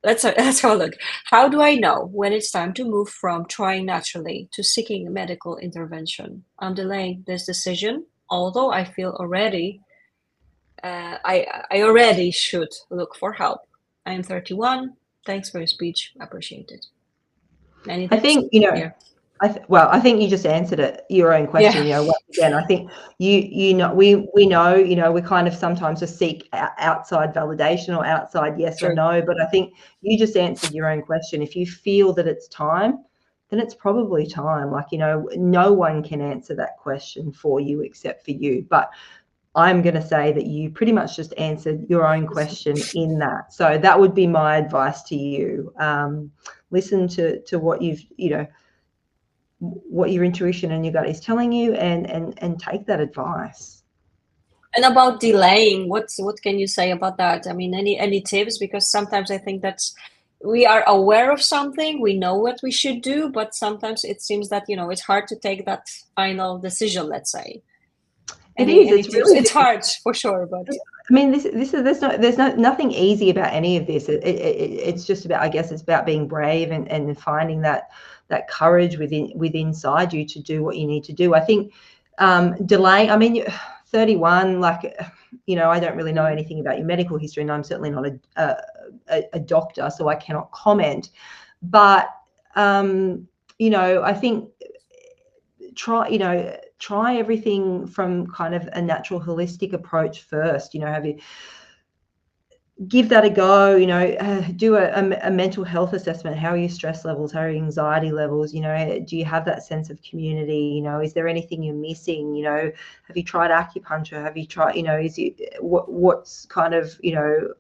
let's have a look. How do I know when it's time to move from trying naturally to seeking medical intervention? I'm delaying this decision, although I feel already I already should look for help. I am 31. Thanks for your speech. Appreciate it. Any I tips? think, you know, Here. I think you just answered it, your own question. Yeah, You know, once again, I think you know, we know, you know, we kind of sometimes just seek outside validation or outside yes or true. no, but I think you just answered your own question. If you feel that it's time, then it's probably time. Like, you know, no one can answer that question for you except for you. But I'm going to say that you pretty much just answered your own question in that. So that would be my advice to you. Listen to what you've, you know, what your intuition and your gut is telling you, and take that advice. And about delaying, what can you say about that? I mean, any tips? Because sometimes I think that we are aware of something, we know what we should do, but sometimes it seems that, it's hard to take that final decision, let's say. It Any is. any It's tips? really It's difficult. hard for sure, but I mean, this is there's nothing easy about any of this. It's just about, I guess, it's about being brave and finding that courage within inside you to do what you need to do. I think delay. I mean, 31. Like, you know, I don't really know anything about your medical history, and I'm certainly not a doctor, so I cannot comment. But you know, I think try everything from kind of a natural holistic approach first. You know, give that a go. You know, do a mental health assessment. How are your stress levels? How are your anxiety levels? You know, do you have that sense of community? You know, is there anything you're missing? You know, have you tried acupuncture? Have you tried, you know, what's kind of, you know,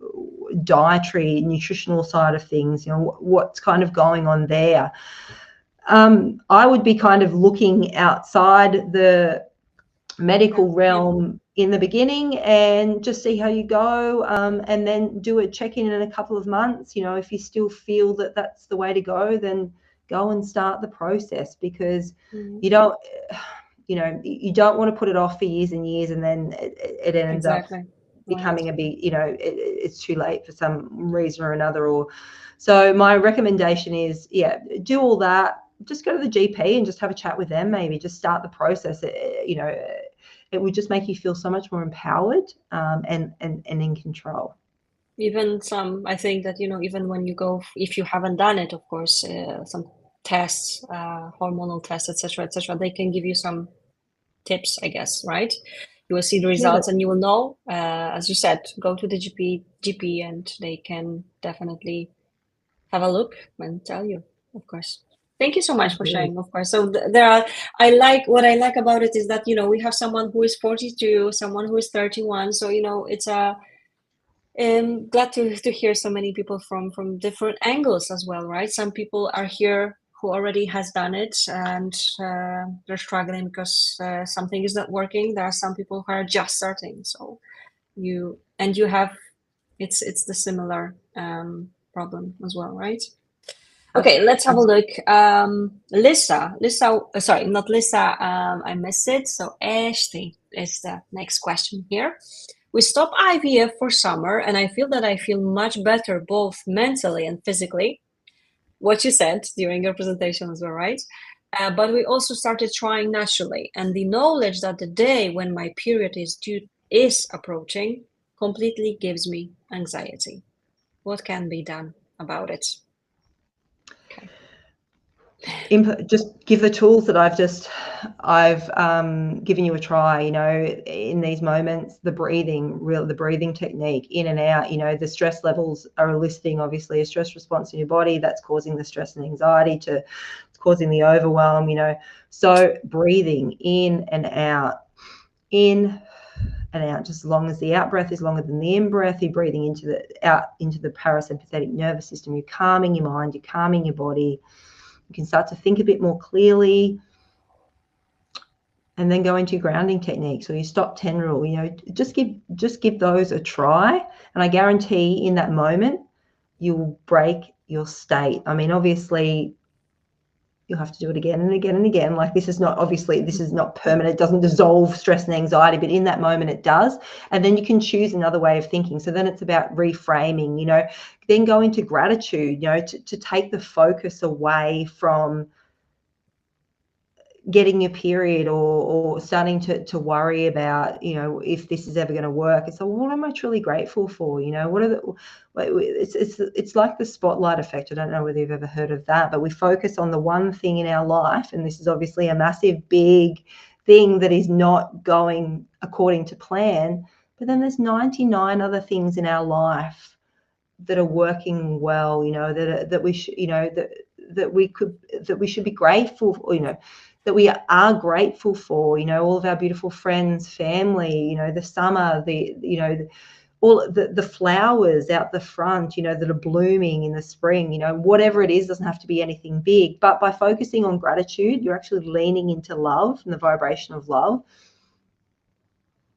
dietary, nutritional side of things? You know, what's kind of going on there? I would be kind of looking outside the medical realm in the beginning and just see how you go, and then do a check-in in a couple of months. You know, if you still feel that that's the way to go, then go and start the process, because you don't, you know, you don't want to put it off for years and years, and then it ends up exactly. becoming a bit, you know, it's too late for some reason or another. Or so my recommendation is, yeah, do all that. Just go to the GP and just have a chat with them. Maybe just start the process. You know, it would just make you feel so much more empowered, and in control. Even I think that, even when you go, if you haven't done it, of course, some tests, hormonal tests, etc., they can give you some tips, I guess, right? You will see the Yeah, results and you will know, as you said, go to the GP, and they can definitely have a look and tell you, of course. Thank you so much for absolutely. sharing, of course. So there are, what I like about it is that, we have someone who is 42, someone who is 31. So, it's glad to hear so many people from different angles as well, right? Some people are here who already has done it, and they're struggling because something is not working. There are some people who are just starting. So you have, it's the similar problem as well, right? Okay, let's have a look. Lisa, sorry, not Lisa. I missed it. So Ashley is the next question here. We stopped IVF for summer, and I feel that I feel much better both mentally and physically. What you said during your presentation as well, right? But we also started trying naturally, and the knowledge that the day when my period is approaching completely gives me anxiety. What can be done about it? Okay. Just give the tools that I've given you a try. You know, in these moments, the breathing technique, in and out. You know, the stress levels are eliciting obviously a stress response in your body that's causing the stress and anxiety it's causing the overwhelm. You know, so breathing in and out, in and out. Just as long as the out breath is longer than the in breath, you're breathing out into the parasympathetic nervous system. You're calming your mind, you're calming your body. You can start to think a bit more clearly, and then go into your grounding techniques or your stop 10 rule. You know, just give those a try, and I guarantee in that moment you'll break your state. I mean, obviously you'll have to do it again and again and again. Like, this is not, obviously, this is not permanent. It doesn't dissolve stress and anxiety, but in that moment it does. And then you can choose another way of thinking. So then it's about reframing, you know, then go into gratitude, you know, to take the focus away from getting your period or starting to worry about, you know, if this is ever going to work. It's like, well, what am I truly grateful for? You know, what are the, it's like the spotlight effect. I don't know whether you've ever heard of that, but we focus on the one thing in our life, and this is obviously a massive, big thing that is not going according to plan, but then there's 99 other things in our life that are working well, you know, that we should, you know, that we should be grateful for, you know, that we are grateful for, you know, all of our beautiful friends, family, you know, the summer, you know, all the flowers out the front, you know, that are blooming in the spring, you know, whatever it is, doesn't have to be anything big. But by focusing on gratitude, you're actually leaning into love and the vibration of love.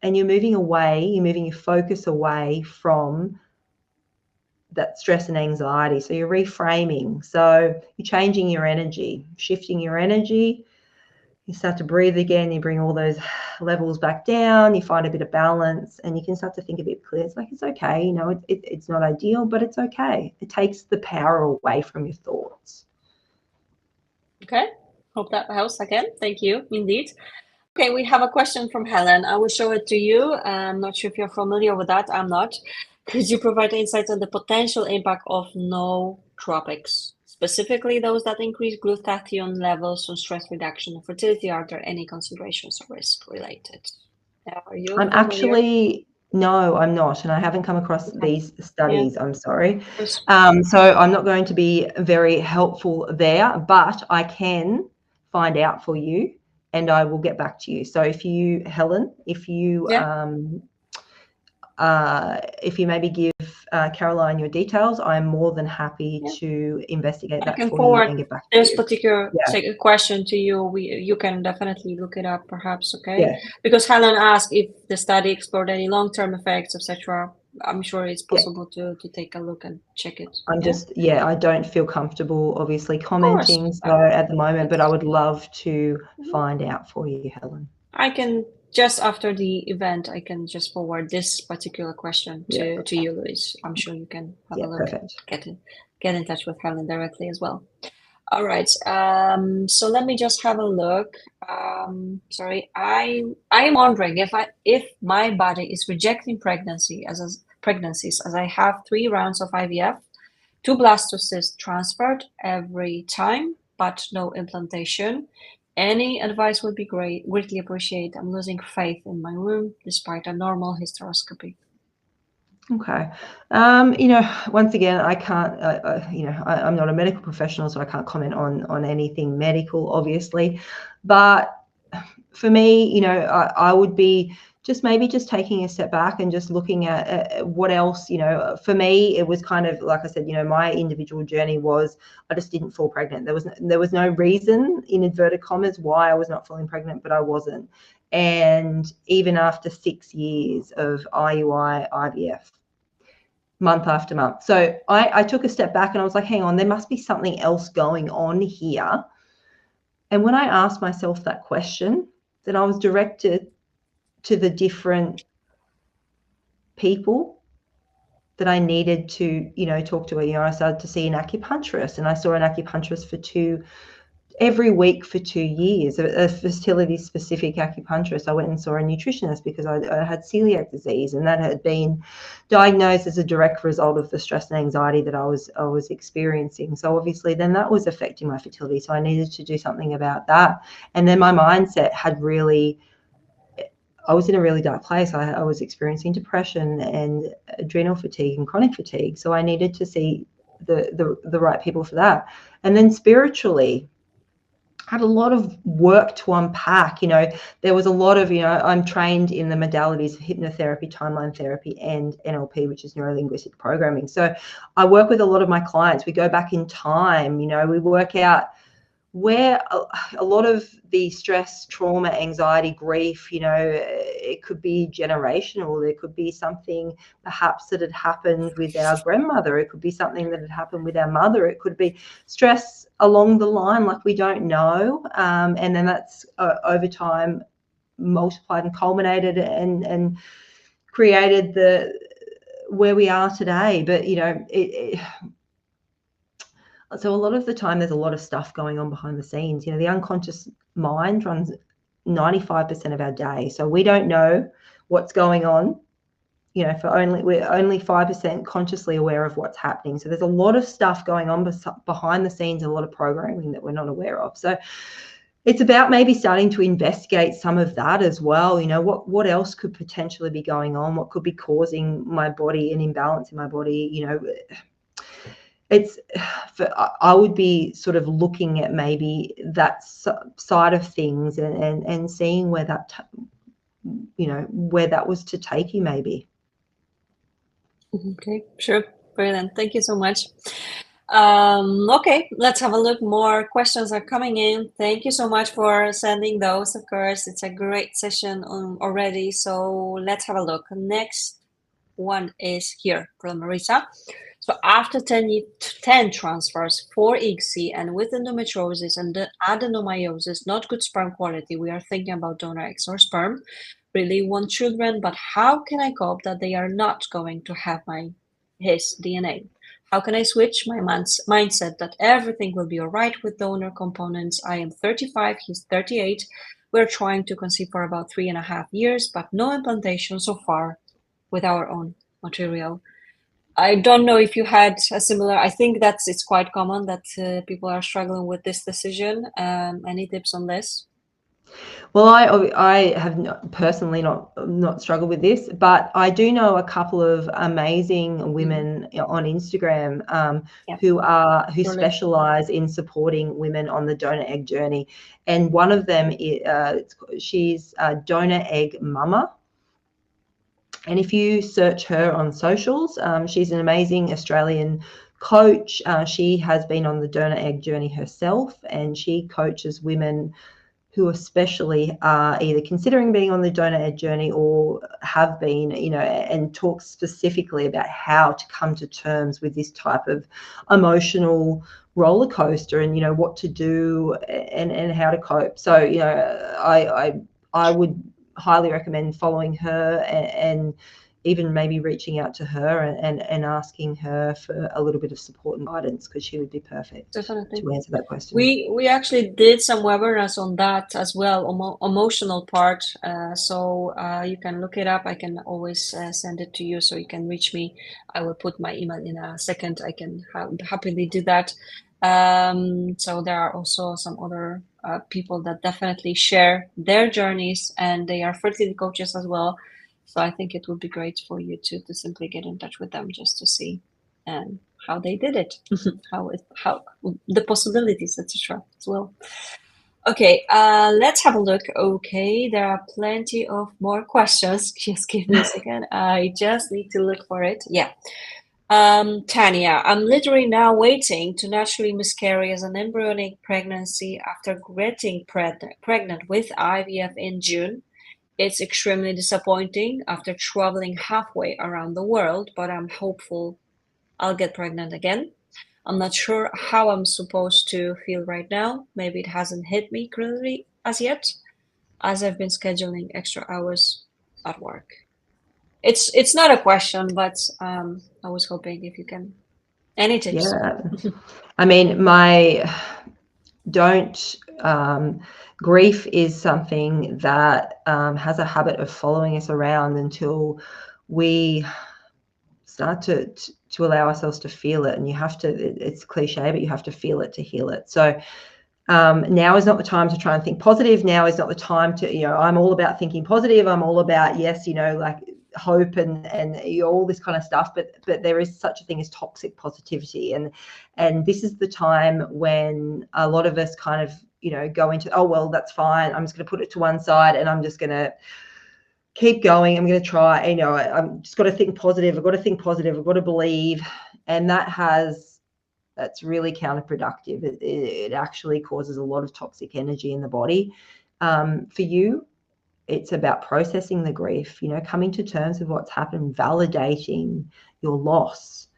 And you're moving your focus away from that stress and anxiety. So you're reframing. So you're changing your energy, shifting your energy. You start to breathe again. You bring all those levels back down. You find a bit of balance, and you can start to think a bit clear. It's like, it's okay. You know, it's not ideal, but it's okay. It takes the power away from your thoughts. Okay. Hope that helps again. Thank you. Indeed. Okay, we have a question from Helen. I will show it to you. I'm not sure if you're familiar with that. I'm not. Could you provide insights on the potential impact of nootropics, specifically those that increase glutathione levels on stress reduction and fertility? Are there any considerations or risk related? Are you I'm familiar? actually, no, I'm not, and I haven't come across these studies. I'm sorry. So I'm not going to be very helpful there, but I can find out for you, and I will get back to you. So if you, Helen, if you maybe give Caroline your details, I'm more than happy to investigate that for you and get back to you. This particular question to you. You can definitely look it up, perhaps. Okay. Yeah. Because Helen asked if the study explored any long-term effects, etc. I'm sure it's possible to take a look and check it. I'm just, I don't feel comfortable, obviously, commenting so at the moment, but I would love to find out for you, Helen. I can just after the event, I can just forward this particular question to you, Louise. I'm sure you can have a look. Perfect. Get in touch with Helen directly as well. All right. So let me just have a look. Sorry, I am wondering if my body is rejecting pregnancies as I have 3 rounds of IVF, 2 blastocysts transferred every time, but no implantation. Any advice would be greatly appreciated. I'm losing faith in my womb despite a normal hysteroscopy. Okay. Once again, I can't, I'm not a medical professional, so I can't comment on anything medical, obviously. But for me, I would be just taking a step back and just looking at what else, for me, it was kind of, like I said, my individual journey was, I just didn't fall pregnant. There was no reason, in inverted commas, why I was not falling pregnant, but I wasn't. And even after 6 years of IUI, IVF, month after month. So I took a step back and I was like, hang on, there must be something else going on here. And when I asked myself that question, then I was directed to the different people that I needed to, talk to. I started to see an acupuncturist, and I saw an acupuncturist every week for 2 years, a fertility-specific acupuncturist. I went and saw a nutritionist because I had celiac disease, and that had been diagnosed as a direct result of the stress and anxiety that I was experiencing. So obviously then that was affecting my fertility. So I needed to do something about that. And then my mindset I was in a really dark place. I was experiencing depression and adrenal fatigue and chronic fatigue. So I needed to see the right people for that. And then spiritually, had a lot of work to unpack. There was a lot of, I'm trained in the modalities of hypnotherapy, timeline therapy, and NLP, which is neuro-linguistic programming. So I work with a lot of my clients. We go back in time, we work out where a lot of the stress, trauma, anxiety, grief, it could be generational. There could be something perhaps that had happened with our grandmother. It could be something that had happened with our mother. It could be stress along the line, like we don't know, and then that's over time multiplied and culminated and created where we are today. But so a lot of the time there's a lot of stuff going on behind the scenes. The unconscious mind runs 95% of our day, so we don't know what's going on. We're only 5% consciously aware of what's happening. So there's a lot of stuff going on behind the scenes, a lot of programming that we're not aware of. So it's about maybe starting to investigate some of that as well. What else could potentially be going on? What could be causing my body an imbalance in my body? I would be sort of looking at maybe that side of things and seeing where that was to take you maybe. Okay, sure. Brilliant. Thank you so much. Okay, let's have a look. More questions are coming in. Thank you so much for sending those. Of course, it's a great session already. So let's have a look. Next one is here from Marisa. So after 10 transfers for ICSI and with endometriosis and the adenomyosis, not good sperm quality, we are thinking about donor eggs or sperm. Really want children, but how can I cope that they are not going to have his DNA? How can I switch my mindset that everything will be all right with donor components? I am 35, he's 38. We're trying to conceive for about 3.5 years, but no implantation so far with our own material. I don't know if you had a similar, I think it's quite common that people are struggling with this decision. Any tips on this? Well, I have personally not struggled with this, but I do know a couple of amazing women on Instagram who specialize in supporting women on the donor egg journey, and one of them she's a Donor Egg Mama. And if you search her on socials, she's an amazing Australian coach. She has been on the donor egg journey herself, and she coaches women who especially are either considering being on the donor egg journey or have been, and talks specifically about how to come to terms with this type of emotional roller coaster and, what to do and how to cope. So, I would highly recommend following her and even maybe reaching out to her and asking her for a little bit of support and guidance, because she would be perfect to answer that question. We actually did some webinars on that as well, emotional part. So you can look it up. I can always send it to you so you can reach me. I will put my email in a second. I can happily do that. So there are also some other people that definitely share their journeys, and they are fertility coaches as well. So I think it would be great for you to simply get in touch with them just to see how they did it, how the possibilities, etc. as well. Okay, let's have a look. Okay, there are plenty of more questions. Just give me a second. I just need to look for it. Yeah. Tanya, I'm literally now waiting to naturally miscarry as an embryonic pregnancy after getting pregnant with IVF in June. It's extremely disappointing after traveling halfway around the world, but I'm hopeful I'll get pregnant again. I'm not sure how I'm supposed to feel right now. Maybe it hasn't hit me clearly as yet, as I've been scheduling extra hours at work. It's not a question, but I was hoping if you can. Any tips? Yeah, I mean, grief is something that has a habit of following us around until we start to allow ourselves to feel it. And you have to, it's cliche, but you have to feel it to heal it. So now is not the time to try and think positive. Now is not the time to, I'm all about thinking positive. I'm all about, yes, like hope and all this kind of stuff, but there is such a thing as toxic positivity, and this is the time when a lot of us kind of go into, oh well, that's fine, I'm just going to put it to one side and I'm just going to keep going, I'm going to try, I'm just got to think positive, I've got to think positive, I've got to believe, and that's really counterproductive. It actually causes a lot of toxic energy in the body. For you, it's about processing the grief, coming to terms with what's happened, validating your loss,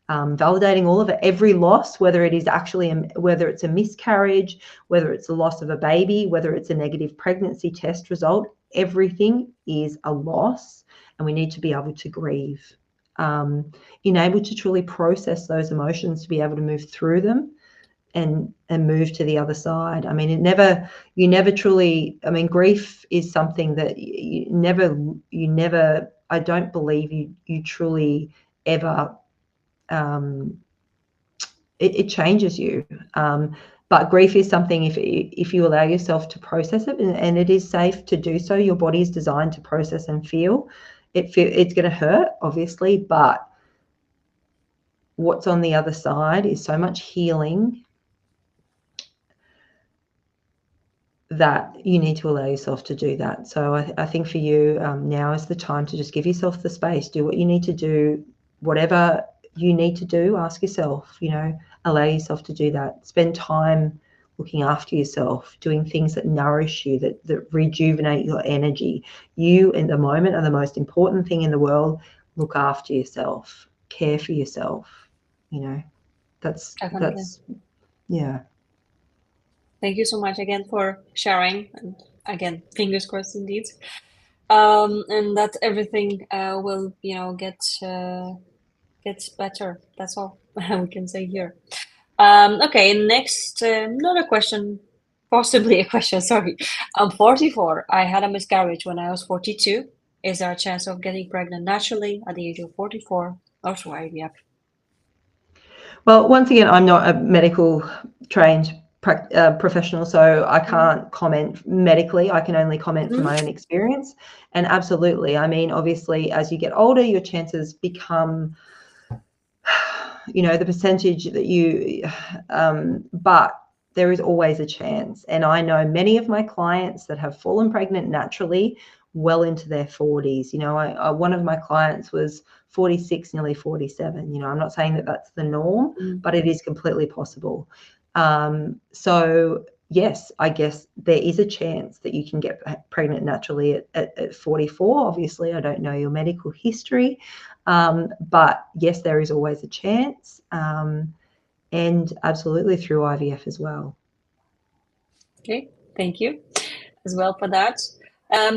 validating all of it, every loss, whether it is actually whether it's a miscarriage, whether it's the loss of a baby, whether it's a negative pregnancy test result, everything is a loss, and we need to be able to grieve, being able to truly process those emotions, to be able to move through them and move to the other side. I mean, you never truly, I mean, grief is something that you never, I don't believe you truly ever, it changes you. But grief is something, if you allow yourself to process it, and it is safe to do so, your body is designed to process and feel. It's going to hurt, obviously, but what's on the other side is so much healing that you need to allow yourself to do that. So I think for you, now is the time to just give yourself the space, do what you need to do, whatever you need to do, ask yourself, allow yourself to do that. Spend time looking after yourself, doing things that nourish you, that rejuvenate your energy. You in the moment are the most important thing in the world. Look after yourself, care for yourself. That's yeah. Thank you so much again for sharing, and again, fingers crossed indeed. And that everything will, get better. That's all we can say here. Okay, next, not a question, possibly a question, sorry. I'm 44. I had a miscarriage when I was 42. Is there a chance of getting pregnant naturally at the age of 44 or through IVF? Well, once again, I'm not a medical trained professional, so I can't comment medically. I can only comment from my own experience. And absolutely, I mean, obviously, as you get older, your chances become, the percentage that you, but there is always a chance. And I know many of my clients that have fallen pregnant naturally well into their 40s. One of my clients was 46, nearly 47. I'm not saying that that's the norm, but it is completely possible. So yes, I guess there is a chance that you can get pregnant naturally at 44. Obviously, I don't know your medical history, but yes, there is always a chance, and absolutely through IVF as well. Okay, thank you as well for that.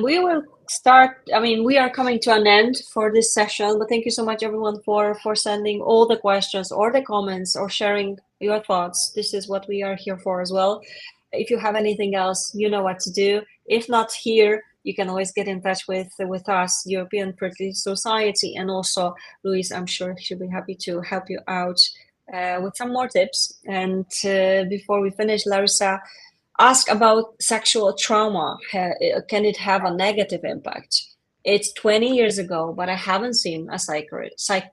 We will start, we are coming to an end for this session, but thank you so much everyone for sending all the questions or the comments or sharing your thoughts. This is what we are here for as well. If you have anything else, you know what to do. If not here, you can always get in touch with us, European Fertility Society, and also Louise, I'm sure she'll be happy to help you out with some more tips. And before we finish, Larissa, ask about sexual trauma. Can it have a negative impact? It's 20 years ago, but I haven't seen a psychiatrist. Sorry,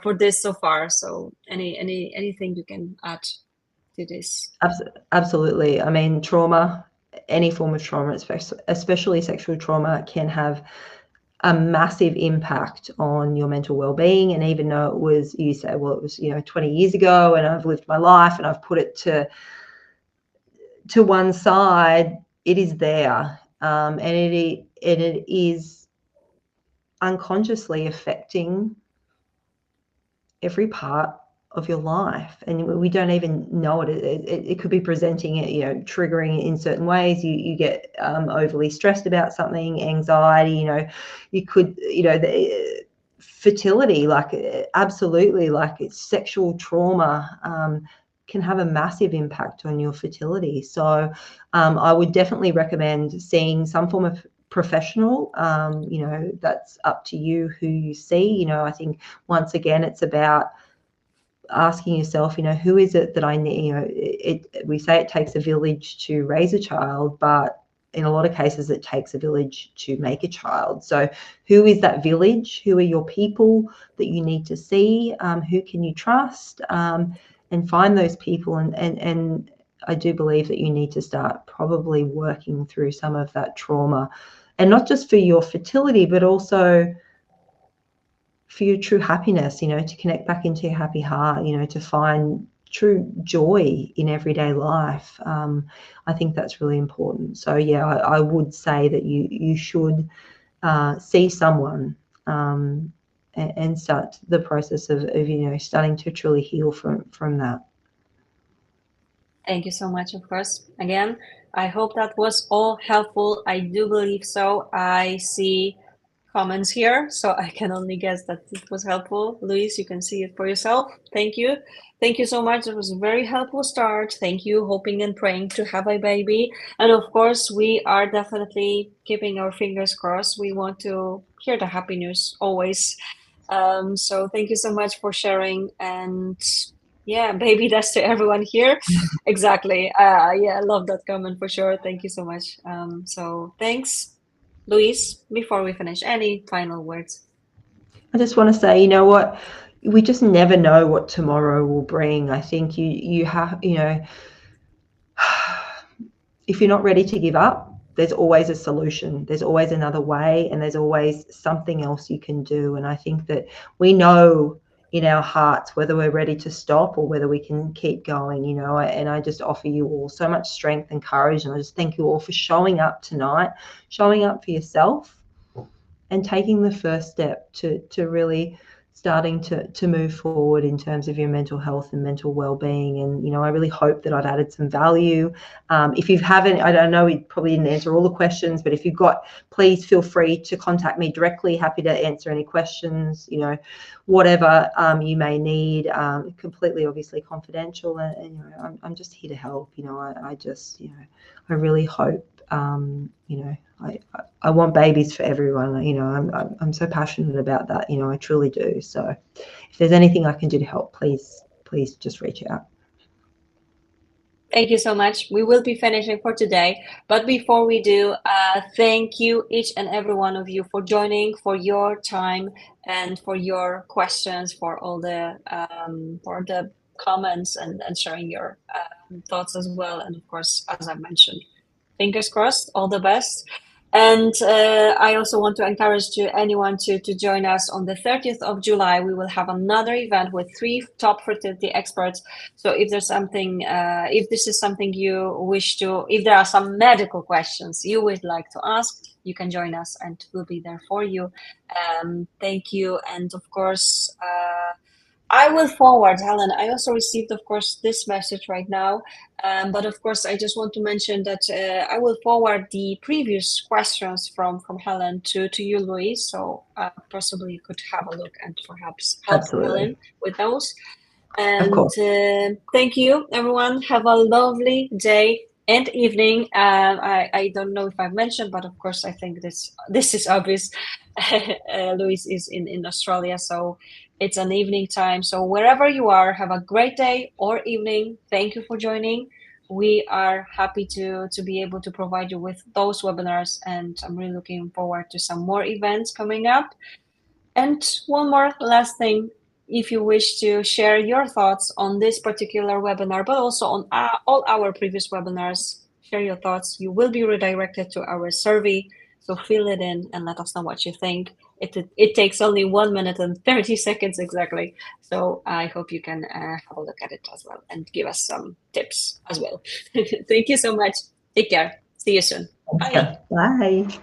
for this so far. So anything you can add to this? Absolutely. I mean, trauma, any form of trauma, especially sexual trauma, can have a massive impact on your mental well-being. And even though it was, you say, well, it was 20 years ago and I've lived my life and I've put it to one side, it is there, and it is unconsciously affecting every part of your life, and we don't even know it. It could be presenting it, triggering in certain ways. You get overly stressed about something, anxiety. You could, the fertility, like absolutely, like it's sexual trauma can have a massive impact on your fertility. So I would definitely recommend seeing some form of professional. That's up to you who you see. I think once again it's about asking yourself, who is it that I need? We say it takes a village to raise a child, but in a lot of cases it takes a village to make a child. So who is that village? Who are your people that you need to see? Who can you trust? And find those people, and I do believe that you need to start probably working through some of that trauma, and not just for your fertility, but also for your true happiness, to connect back into your happy heart, to find true joy in everyday life. I think that's really important. So yeah, I would say that you should see someone, and start the process of starting to truly heal from that. Thank you so much, of course. Again, I hope that was all helpful. I do believe so. I see comments here, so I can only guess that it was helpful. Louise, you can see it for yourself. Thank you. Thank you so much. It was a very helpful start. Thank you, hoping and praying to have a baby. And of course, we are definitely keeping our fingers crossed. We want to hear the happy news always. So thank you so much for sharing. And yeah, baby, that's to everyone here. Exactly. Yeah, I love that comment for sure. Thank you so much. So thanks. Louise, before we finish, any final words? I just want to say, you know what, we just never know what tomorrow will bring. I think you have, if you're not ready to give up, there's always a solution. There's always another way, and there's always something else you can do. And I think that we know in our hearts whether we're ready to stop or whether we can keep going, and I just offer you all so much strength and courage. And I just thank you all for showing up tonight, showing up for yourself, and taking the first step to really starting to move forward in terms of your mental health and mental well-being. And I really hope that I've added some value. If you haven't, I don't know, we probably didn't answer all the questions, but if you've got, please feel free to contact me directly. Happy to answer any questions, whatever you may need, completely obviously confidential. And I'm just here to help. I just I really hope, I want babies for everyone. I'm so passionate about that. I truly do. So if there's anything I can do to help, please just reach out. Thank you so much. We will be finishing for today. But before we do, thank you, each and every one of you, for joining, for your time, and for your questions, for all the comments and sharing your thoughts as well. And of course, as I mentioned, fingers crossed, all the best. And I also want to encourage anyone to join us on the 30th of July. We will have another event with 3 top fertility experts. So if there's something, if this is something you wish to, if there are some medical questions you would like to ask, you can join us and we'll be there for you. Thank you. And of course, I will forward, Helen. I also received, of course, this message right now. But of course, I just want to mention that I will forward the previous questions from Helen to you, Louise. So possibly you could have a look and perhaps help Absolutely. Helen with those. Of And course. thank you, everyone. Have a lovely day and evening. I don't know if I've mentioned, but of course, I think this is obvious. Louise is in Australia, so it's an evening time. So wherever you are, have a great day or evening. Thank you for joining. We are happy to be able to provide you with those webinars, and I'm really looking forward to some more events coming up. And one more last thing, if you wish to share your thoughts on this particular webinar, but also on all our previous webinars, share your thoughts. You will be redirected to our survey. So fill it in and let us know what you think. It takes only 1 minute and 30 seconds exactly. So I hope you can have a look at it as well and give us some tips as well. Thank you so much. Take care. See you soon. Bye. Bye.